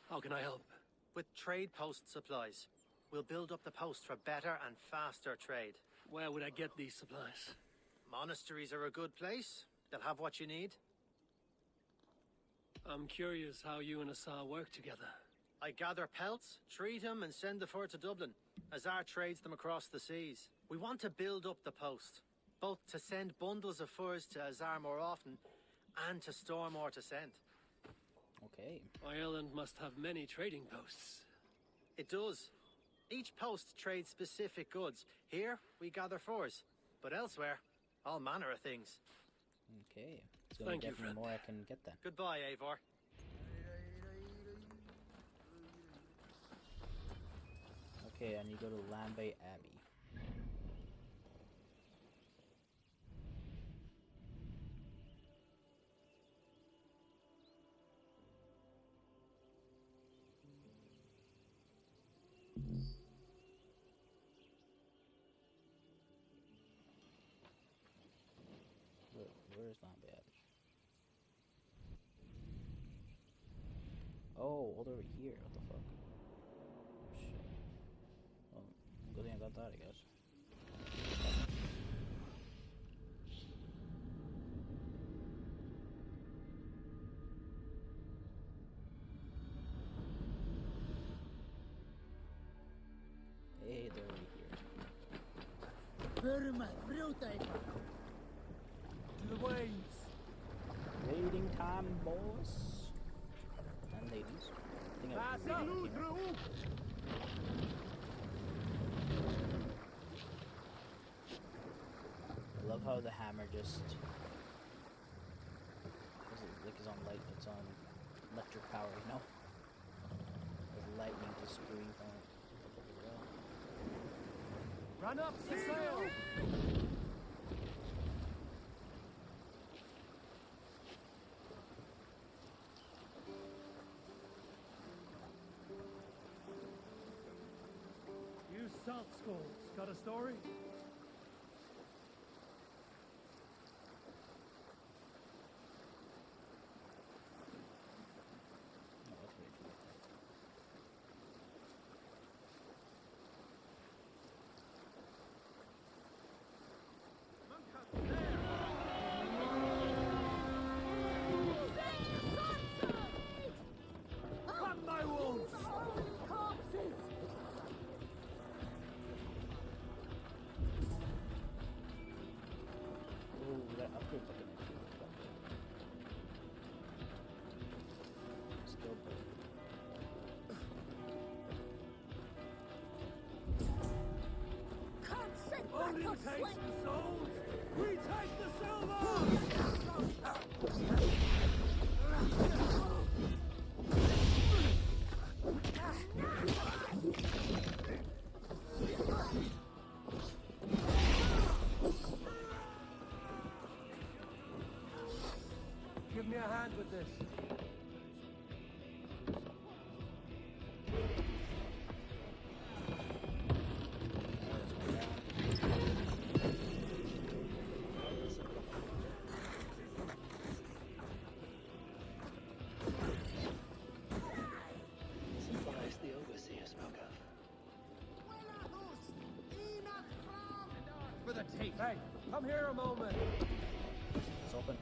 How can I help? With trade post supplies. We'll build up the post for better and faster trade. Where would I get these supplies? Monasteries are a good place. They'll have what you need. I'm curious how you and Assar work together. I gather pelts, treat them, and send the fur to Dublin. Azar trades them across the seas. We want to build up the post, both to send bundles of furs to Azar more often, and to store more to send. Okay. Ireland must have many trading posts. It does. Each post trades specific goods. Here, we gather furs. But elsewhere, all manner of things. Okay. There's gonna be definitely more I can get then. Goodbye, Eivor. Okay, and you go to Lambay Abbey. Where is Lambay Abbey? Oh, all over here. What the fuck? Oh, shit. Well, good thing I got that, I guess. To the waves. Raiding time, boys and ladies. I think I was reading it here. I love how the hammer just is on light. It's on electric power, you know. There's lightning just spewing from it. Run up the sail! You salt skulls, got a story? Only takes the souls! We take the silver! Give me a hand with this. Hey, come here a moment. It's open.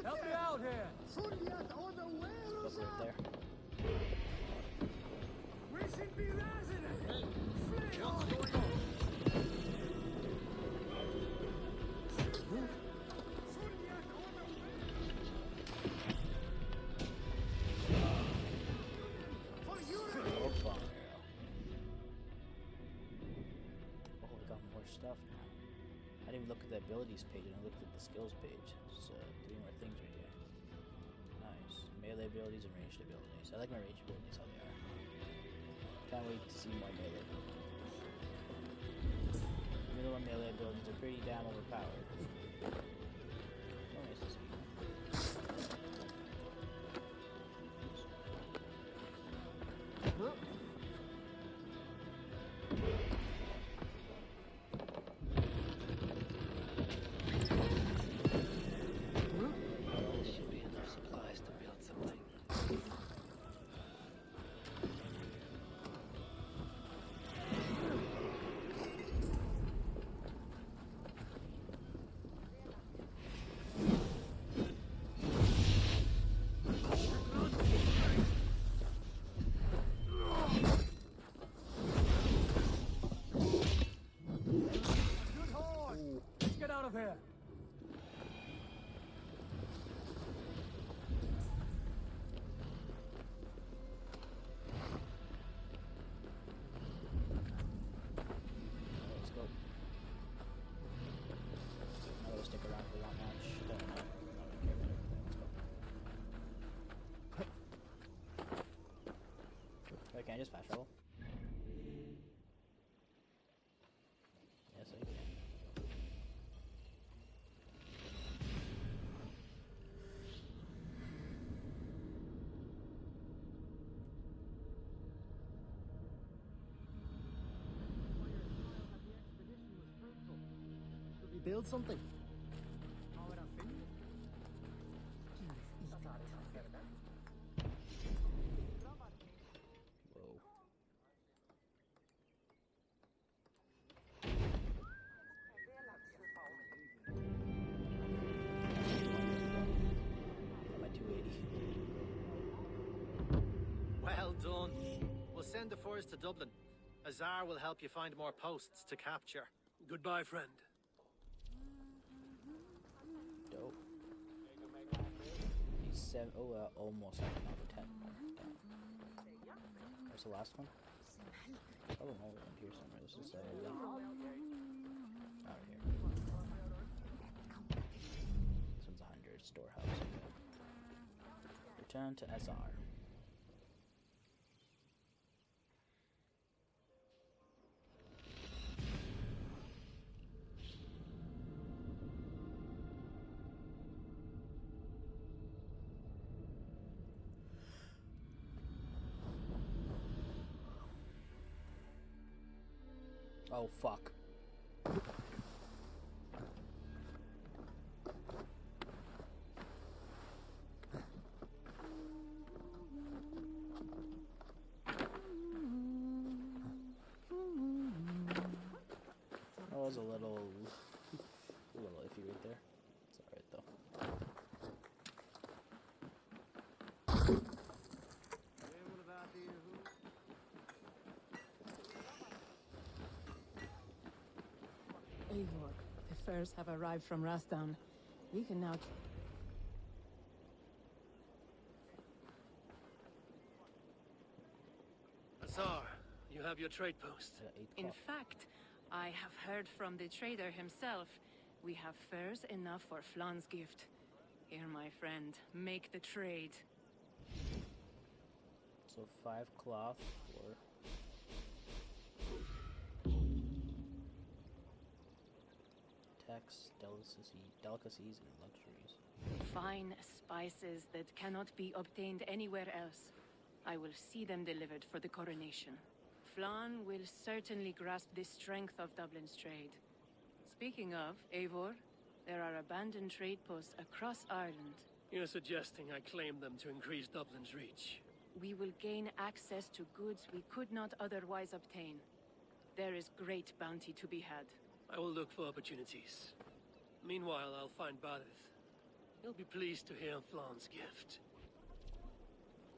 Help me out here! Look right there. We should be resident! Flee on! Oh, we got more stuff now. I didn't even look at the abilities page, and I looked at the skills page. It's 3 more things right here. Nice. Melee abilities and ranged abilities. I like my ranged abilities, how they are. Can't wait to see more melee. Middle and melee abilities are pretty damn overpowered. So nice to see. Should be enough supplies to build something. Good horse! Let's get out of here! Let's go. Not gonna stick around for that much. Don't know. I don't care about everything. Let's go. Wait, can I just fast travel? Yes, I can. We build something. Whoa. I'm at 280. Well done. We'll send the furs to Dublin. Azar will help you find more posts to capture. Goodbye, friend. Dope. He's 7. Oh, almost enough for 10 more. Damn. Where's the last one? Oh, no, around here somewhere. This is out here. This one's 100. Storehouse. Okay. Return to Azar. Oh, fuck. That was a little iffy right there. It's alright though. Eivor, the furs have arrived from Rasdown. We can now... Azar, you have your trade post. In fact, I have heard from the trader himself. We have furs enough for Flan's gift. Here, my friend, make the trade. So 5 cloth for... Tax, delicacies, and luxuries. Fine spices that cannot be obtained anywhere else. I will see them delivered for the coronation. Flan will certainly grasp the strength of Dublin's trade. Speaking of, Eivor, there are abandoned trade posts across Ireland. You're suggesting I claim them to increase Dublin's reach. We will gain access to goods we could not otherwise obtain. There is great bounty to be had. I will look for opportunities. Meanwhile, I'll find Barith. He'll be pleased to hear Flan's gift.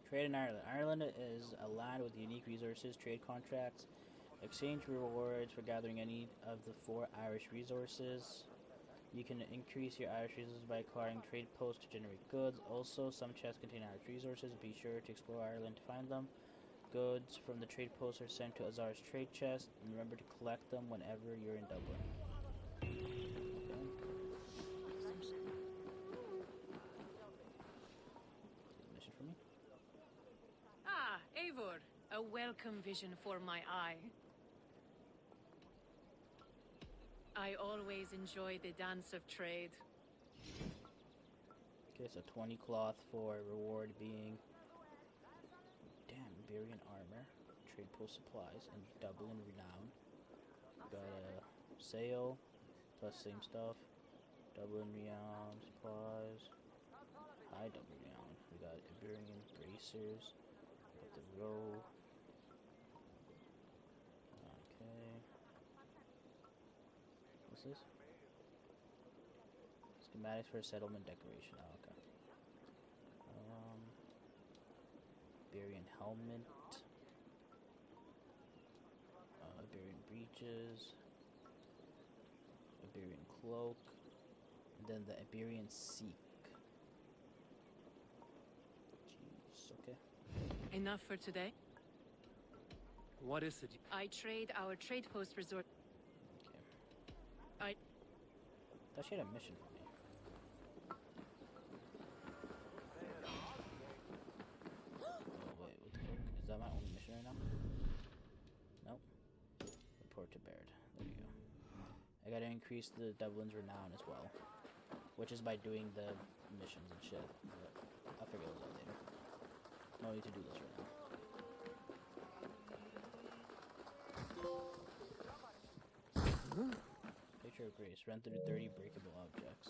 Trade in Ireland. Ireland is a land with unique resources, trade contracts, exchange rewards for gathering any of the 4 Irish resources. You can increase your Irish resources by acquiring trade posts to generate goods. Also, some chests contain Irish resources. Be sure to explore Ireland to find them. Goods from the trade posts are sent to Azar's trade chest, and remember to collect them whenever you're in Dublin. Mission for me? Ah, Eivor, a welcome vision for my eye. I always enjoy the dance of trade. Okay, so 20 cloth for reward being... Damn, Iberian armor, trade post supplies, and Dublin renown. Got a sail, plus same stuff. Dublin renown supplies. High Dublin renown. We got Iberian bracers. Got the row. Okay. What's this? Schematics for settlement decoration. Oh, okay. Iberian helmet. Iberian breeches. Iberian cloak. And then the Iberian Seek. Jeez, okay. Enough for today? What is it? I trade our trade post resort. Okay. Thought she had a mission for me. Is that my only mission right now? Nope. Report to Baird. There you go. I gotta increase the Dublin's renown as well. Which is by doing the missions and shit. But I'll figure those out later. No need to do this right now. Nature of Grace. Run through 30 breakable objects.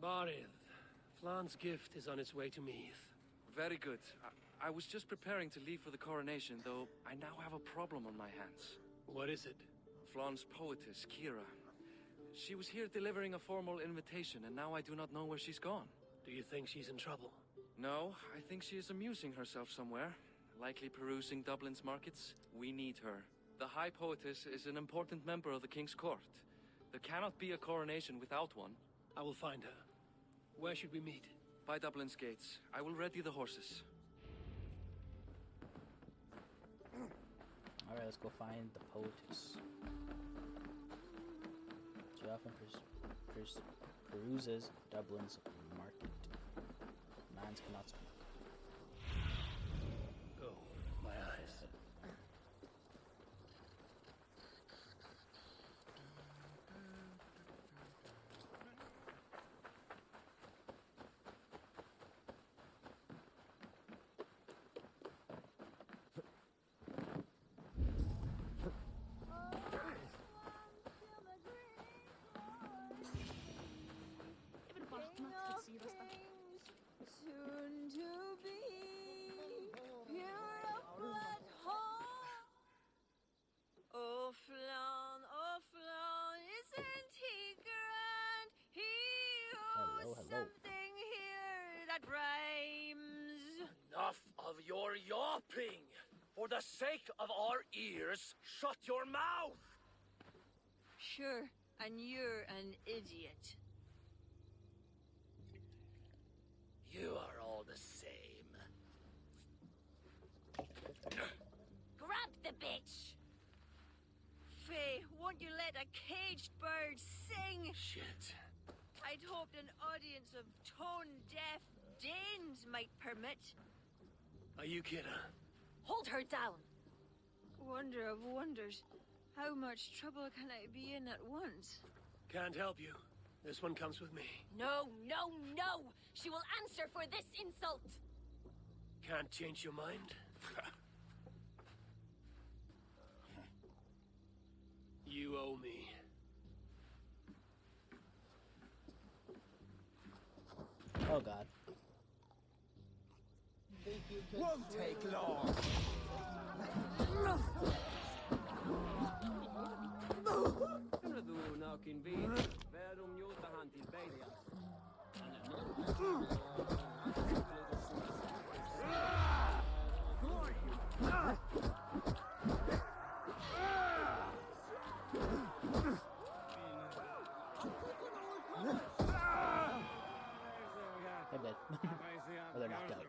Barith, Flan's gift is on its way to Meath. Very good. I was just preparing to leave for the coronation, though I now have a problem on my hands. What is it? Flan's poetess, Kira. She was here delivering a formal invitation, and now I do not know where she's gone. Do you think she's in trouble? No, I think she is amusing herself somewhere. Likely perusing Dublin's markets. We need her. The High Poetess is an important member of the King's Court. There cannot be a coronation without one. I will find her. Where should we meet? By Dublin's gates. I will ready the horses. Alright, let's go find the poetess. She often peruses Dublin's market. Mans cannot speak. Oh, my eyes. Soon to be beautiful at home. Oh, Flan, isn't he grand? He owes something here that rhymes. Enough of your yawping! For the sake of our ears, shut your mouth! Sure, and you're an idiot. You are all the same. Grab the bitch! Faye, won't you let a caged bird sing? Shit. I'd hoped an audience of tone-deaf Danes might permit. Are you kidding? Hold her down! Wonder of wonders. How much trouble can I be in at once? Can't help you. This one comes with me. No! She will answer for this insult! Can't change your mind? You owe me. Oh god. Won't take long. They're dead. Or they're knocked out.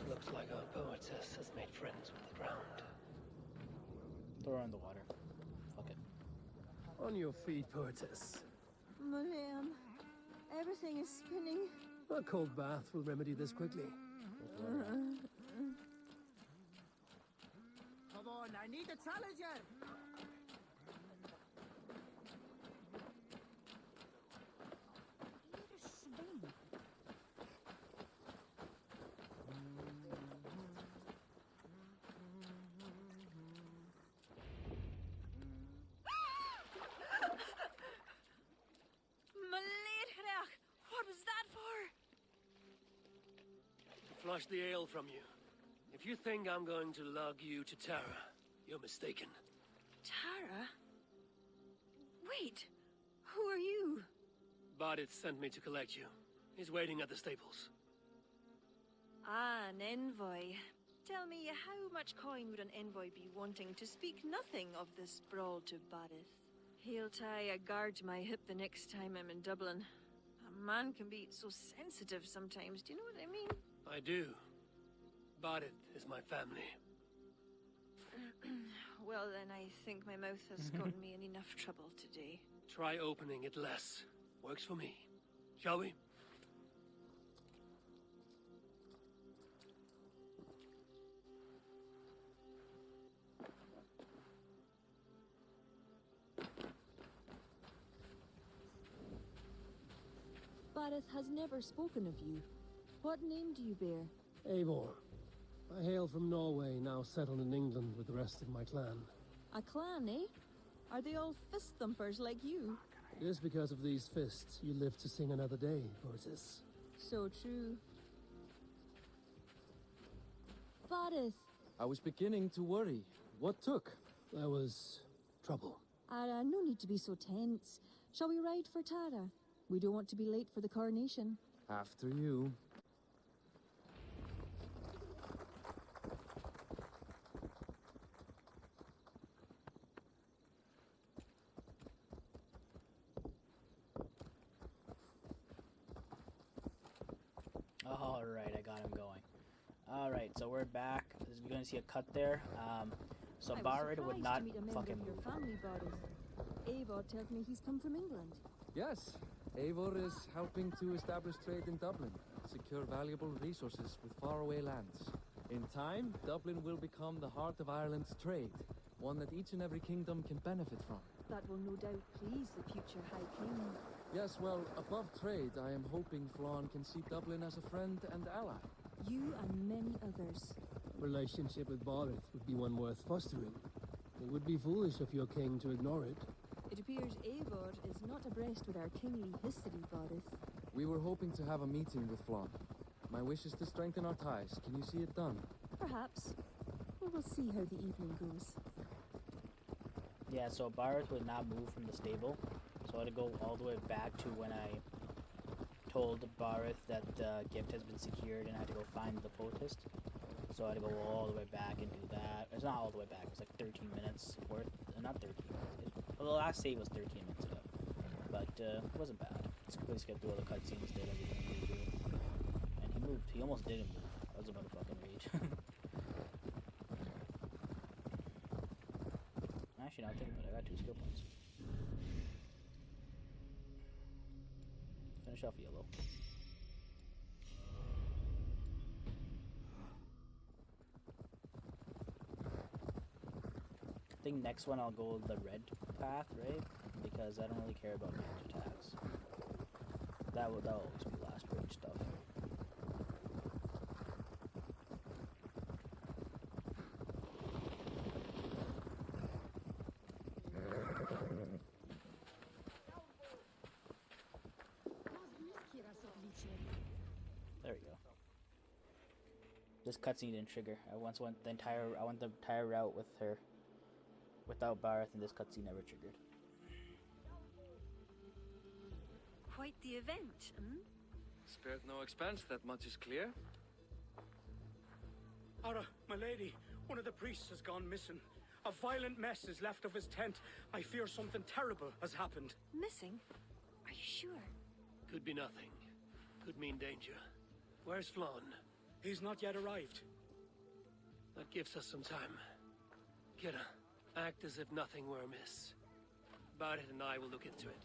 Looks like our poetess has made friends with the ground. Throw her in the water. Fuck it. On your feet, poetess. Ma'am, everything is spinning. A cold bath will remedy this quickly. Come on, I need a challenger! What was that for? Flush the ale from you. If you think I'm going to lug you to Tara, you're mistaken. Tara? Wait, who are you? Barith sent me to collect you. He's waiting at the stables. Ah, an envoy. Tell me, how much coin would an envoy be wanting to speak nothing of this brawl to Barith? He'll tie a guard to my hip the next time I'm in Dublin. A man can be so sensitive sometimes, do you know what I mean? I do. Barith is my family. Well, then I think my mouth has gotten me in enough trouble today. Try opening it less. Works for me. Shall we? Bareth has never spoken of you. What name do you bear? Eivor. I hail from Norway, now settled in England with the rest of my clan. A clan, eh? Are they all fist thumpers like you? It is because of these fists you live to sing another day, Horses. So true. Bareth. I was beginning to worry. What took? There was trouble. No need to be so tense. Shall we ride for Tara? We don't want to be late for the coronation. After you. Alright, I got him going. Alright, so we're back. You're going to see a cut there. So Barad would not fucking your move. family, Bareth. Eivor tells me he's come from England. Yes, Eivor is helping to establish trade in Dublin, secure valuable resources with faraway lands. In time, Dublin will become the heart of Ireland's trade, one that each and every kingdom can benefit from. That will no doubt please the future High King. Yes, well, above trade, I am hoping Flann can see Dublin as a friend and ally. You and many others. A relationship with Bareth would be one worth fostering. It would be foolish of your king to ignore it. It appears Eivor is not abreast with our kingly history, Bareth. We were hoping to have a meeting with Flann. My wish is to strengthen our ties. Can you see it done? Perhaps. We will see how the evening goes. Yeah, so Barth would not move from the stable. So I had to go all the way back to when I told Barth that the gift has been secured and I had to go find the protest. So I had to go all the way back and do that. It's not all the way back, it's like 13 minutes worth. Not 13 minutes. Well, the last save was 13 minutes ago. But it wasn't bad. Just quickly skipped through all the cutscenes, did everything I needed to do. And he moved. He almost didn't move. I was about to fucking rage. Actually, now I'm thinking about it. I got 2 skill points. Finish off yellow. I think next one I'll go the red path, right? Because I don't really care about range attacks. That'll always be last range stuff. There we go. This cutscene didn't trigger. I went the entire route with her without Barth, and this cutscene never triggered. Quite the event, hmm? Spared no expense, that much is clear. Ara, my lady, one of the priests has gone missing. A violent mess is left of his tent. I fear something terrible has happened. Missing? Are you sure? Could be nothing. Could mean danger. Where's Flann? He's not yet arrived. That gives us some time. Kira, act as if nothing were amiss. Barret and I will look into it.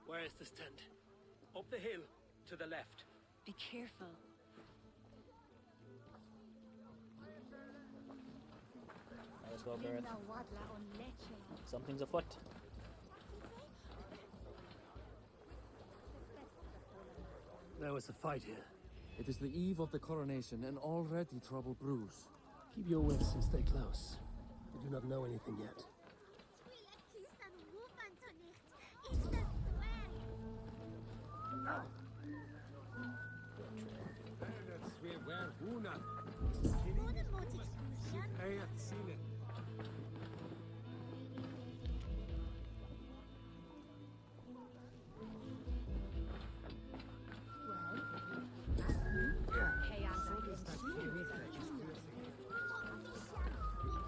Where is this tent? Up the hill, to the left. Be careful. Let's go, Barret. Something's afoot. There was a fight here. It is the eve of the coronation, and already trouble brews. Keep your wits and stay close. We do not know anything yet.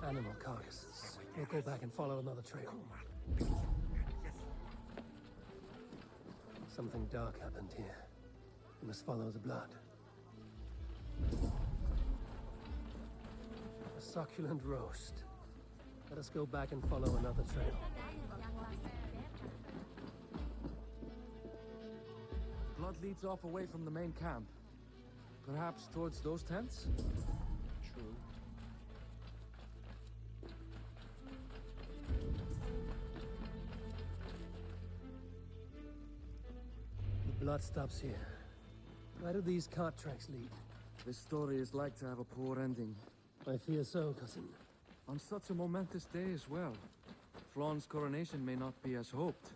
Animal carcasses. We'll go back and follow another trail. Something dark happened here. We must follow the blood. A succulent roast. Let us go back and follow another trail. Blood leads off away from the main camp. Perhaps towards those tents? True. The blood stops here. Where do these cart tracks lead? This story is like to have a poor ending. I fear so, cousin. On such a momentous day as well. Flaun's coronation may not be as hoped.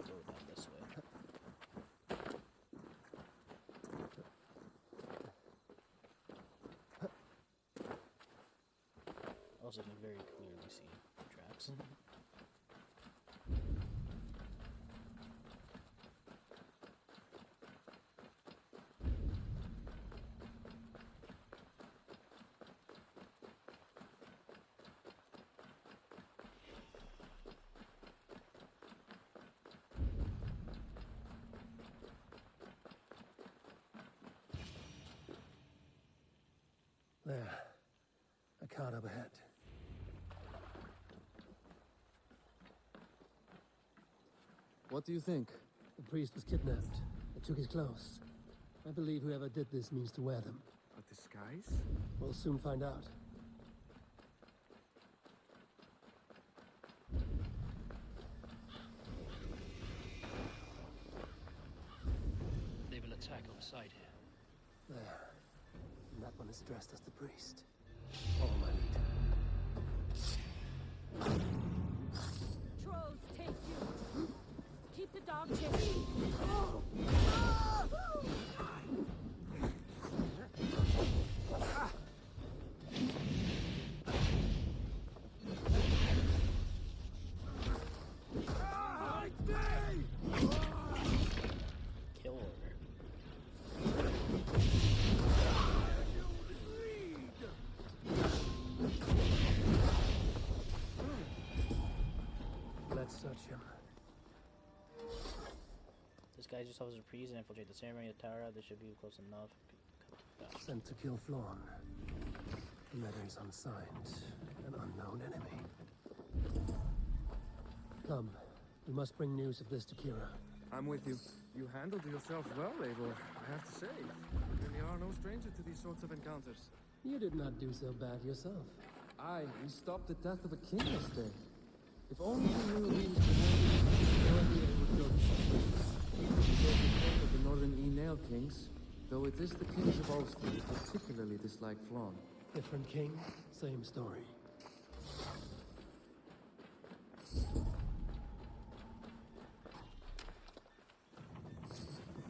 Go down this way. Also, you can very clearly see tracks. There. A cart up ahead. What do you think? The priest was kidnapped. They took his clothes. I believe whoever did this means to wear them. A disguise? We'll soon find out. They will attack on sight here. There. And that one is dressed as the priest. Follow my lead. Trolls take you. Keep the dog chasing. Kill order. Let's search him. Disguise yourself as a priest and infiltrate the ceremony of Tara. This should be close enough. Sent to kill Flaun. The letter is unsigned. An unknown enemy. Come. We must bring news of this to Kira. I'm with you. You handled yourself well, Eivor, I have to say. You really are no stranger to these sorts of encounters. You did not do so bad yourself. Aye, we stopped the death of a king this day. If only we knew who was behind it, it would go to some of the northern Enale kings, though it is the kings of Ulster who particularly dislike Flaun. Different king, same story.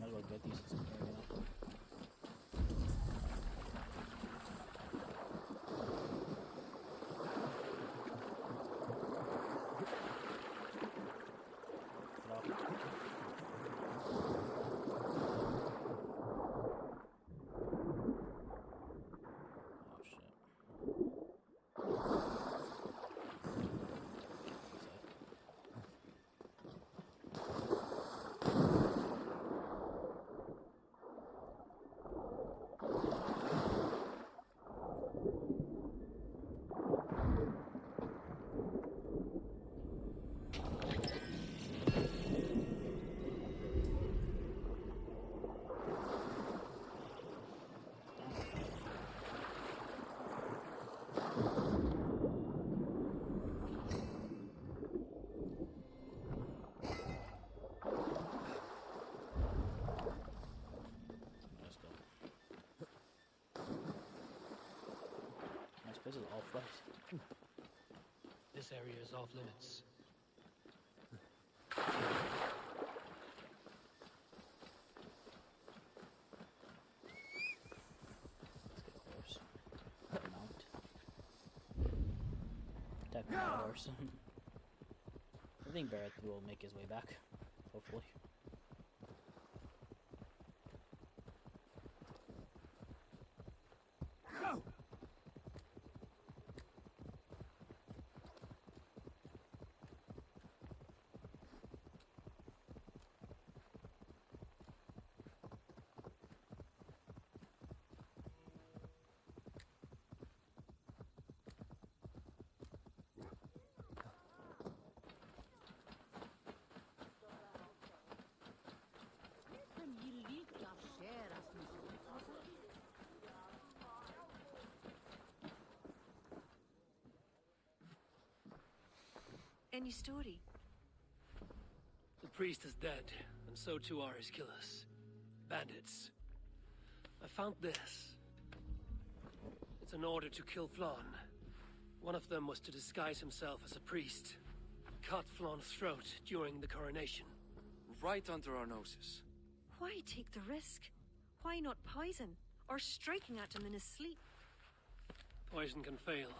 Might as well get these area now. This is all flight. This area is off limits. Let's get a horse. Mount. Attack the horse. I think Barrett will make his way back, hopefully. Any story? The priest is dead, and so too are his killers. Bandits. I found this. It's an order to kill Flann. One of them was to disguise himself as a priest. Cut Flann's throat during the coronation. Right under our noses. Why take the risk? Why not poison? Or striking at him in his sleep? Poison can fail.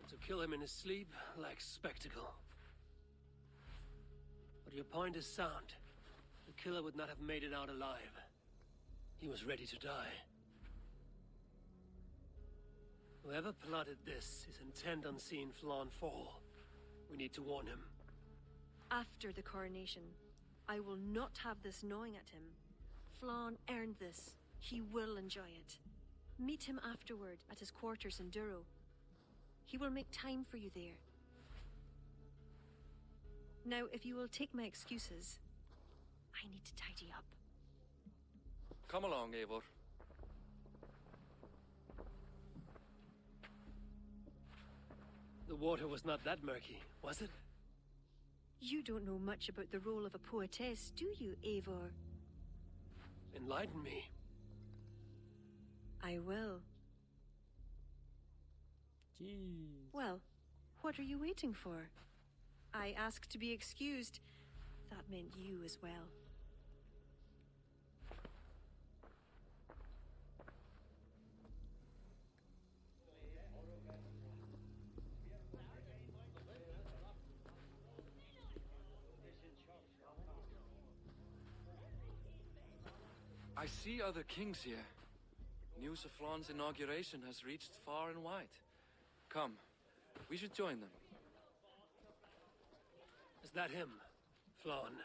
To kill him in his sleep lacks spectacle. But your point is sound. The killer would not have made it out alive. He was ready to die. Whoever plotted this is intent on seeing Flann fall. We need to warn him. After the coronation, I will not have this gnawing at him. Flann earned this. He will enjoy it. Meet him afterward at his quarters in Duro. He will make time for you there. Now, if you will take my excuses, I need to tidy up. Come along, Eivor. The water was not that murky, was it? You don't know much about the role of a poetess, do you, Eivor? Enlighten me. I will. Jeez. Well, what are you waiting for? I asked to be excused. That meant you as well. I see other kings here. News of Flann's inauguration has reached far and wide. Come, we should join them. Is that him, Flann?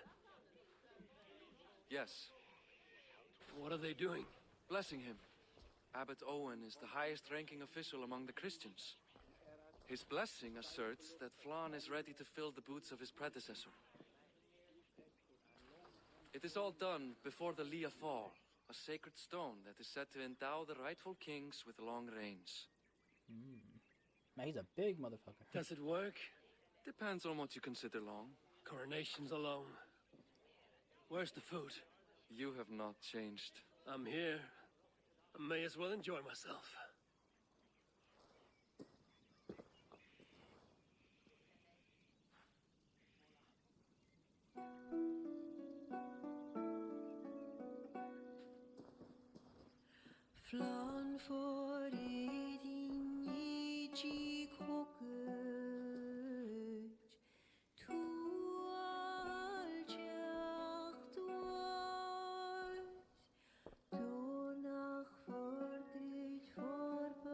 Yes. What are they doing? Blessing him. Abbot Owen is the highest-ranking official among the Christians. His blessing asserts that Flann is ready to fill the boots of his predecessor. It is all done before the Lia Fall, a sacred stone that is said to endow the rightful kings with long reigns. Man, he's a big motherfucker. Does it work? Depends on what you consider long. Coronations alone. Where's the food? You have not changed. I'm here. I may as well enjoy myself. Flann for edin I koket, to aljacht was, to nach verdriet forbaniat,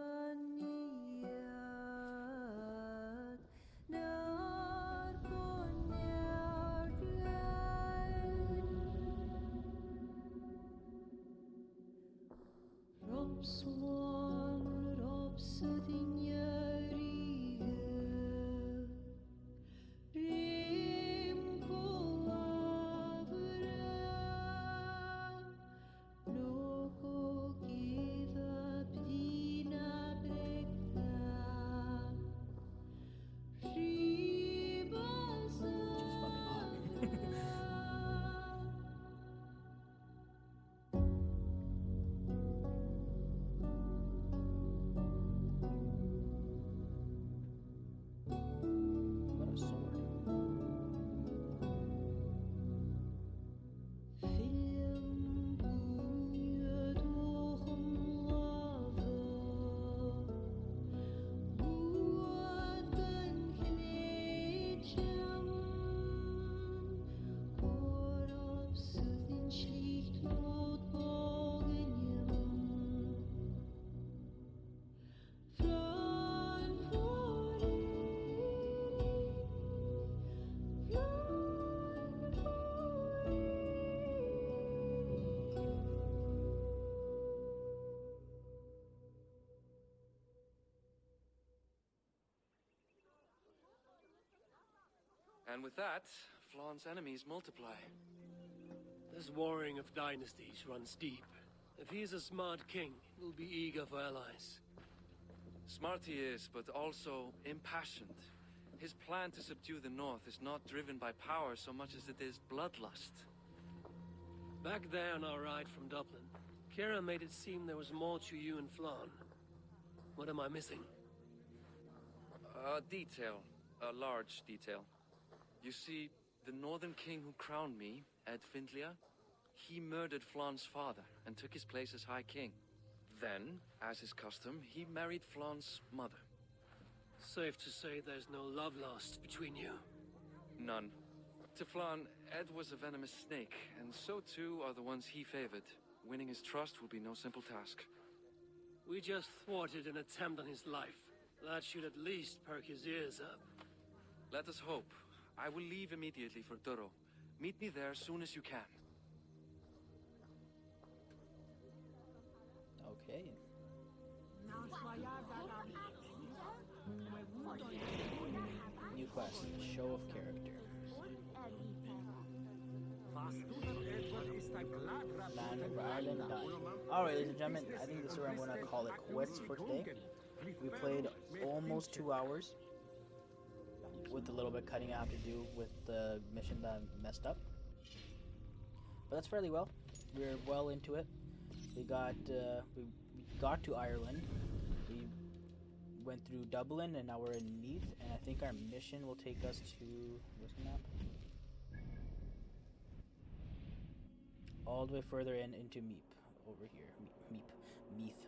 naar konjaard Robswan, robsudin jarige, rimko avra, noko kiva bdina brekta, ribaza. What a sword. Film bunje dochem lava, buat ben knetjam, korop sudin schlicht not bogenjem. Flann for And with that, Flann's enemies multiply. This warring of dynasties runs deep. If he is a smart king, he'll be eager for allies. Smart he is, but also impassioned. His plan to subdue the north is not driven by power so much as it is bloodlust. Back there on our ride from Dublin, Kira made it seem there was more to you and Flann. What am I missing? A detail. A large detail. You see, the Northern King who crowned me, Ed Findlia, he murdered Flann's father and took his place as High King. Then, as is custom, he married Flann's mother. Safe to say there's no love lost between you. None. To Flann, Ed was a venomous snake, and so too are the ones he favored. Winning his trust will be no simple task. We just thwarted an attempt on his life. That should at least perk his ears up. Let us hope. I will leave immediately for Duro. Meet me there as soon as you can. Okay. New quest, show of character. Land over Ireland done. Alright, ladies and gentlemen, I think this is where I'm going to call it quits for today. We played almost 2 hours with the little bit cutting I have to do with the mission that I messed up. But that's fairly well. We're well into it. We got to Ireland. We went through Dublin, and now we're in Meath. And I think our mission will take us to where's the map? All the way further into Meath over here. Meath.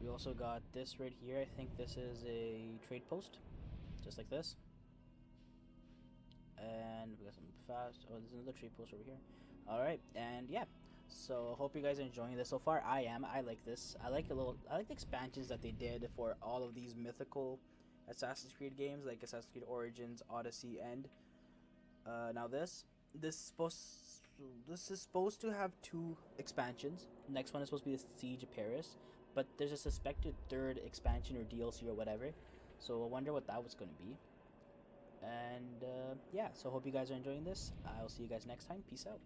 We also got this right here. I think this is a trade post, just like this. And we got some fast. Oh, there's another trade post over here. All right, and yeah. So hope you guys are enjoying this so far. I am. I like this. I like the expansions that they did for all of these mythical Assassin's Creed games, like Assassin's Creed Origins, Odyssey, and now this is supposed to have 2 expansions. The next one is supposed to be the Siege of Paris, but there's a suspected 3rd expansion or DLC or whatever. So I wonder what that was going to be. And yeah, so hope you guys are enjoying this. I'll see you guys next time. Peace out.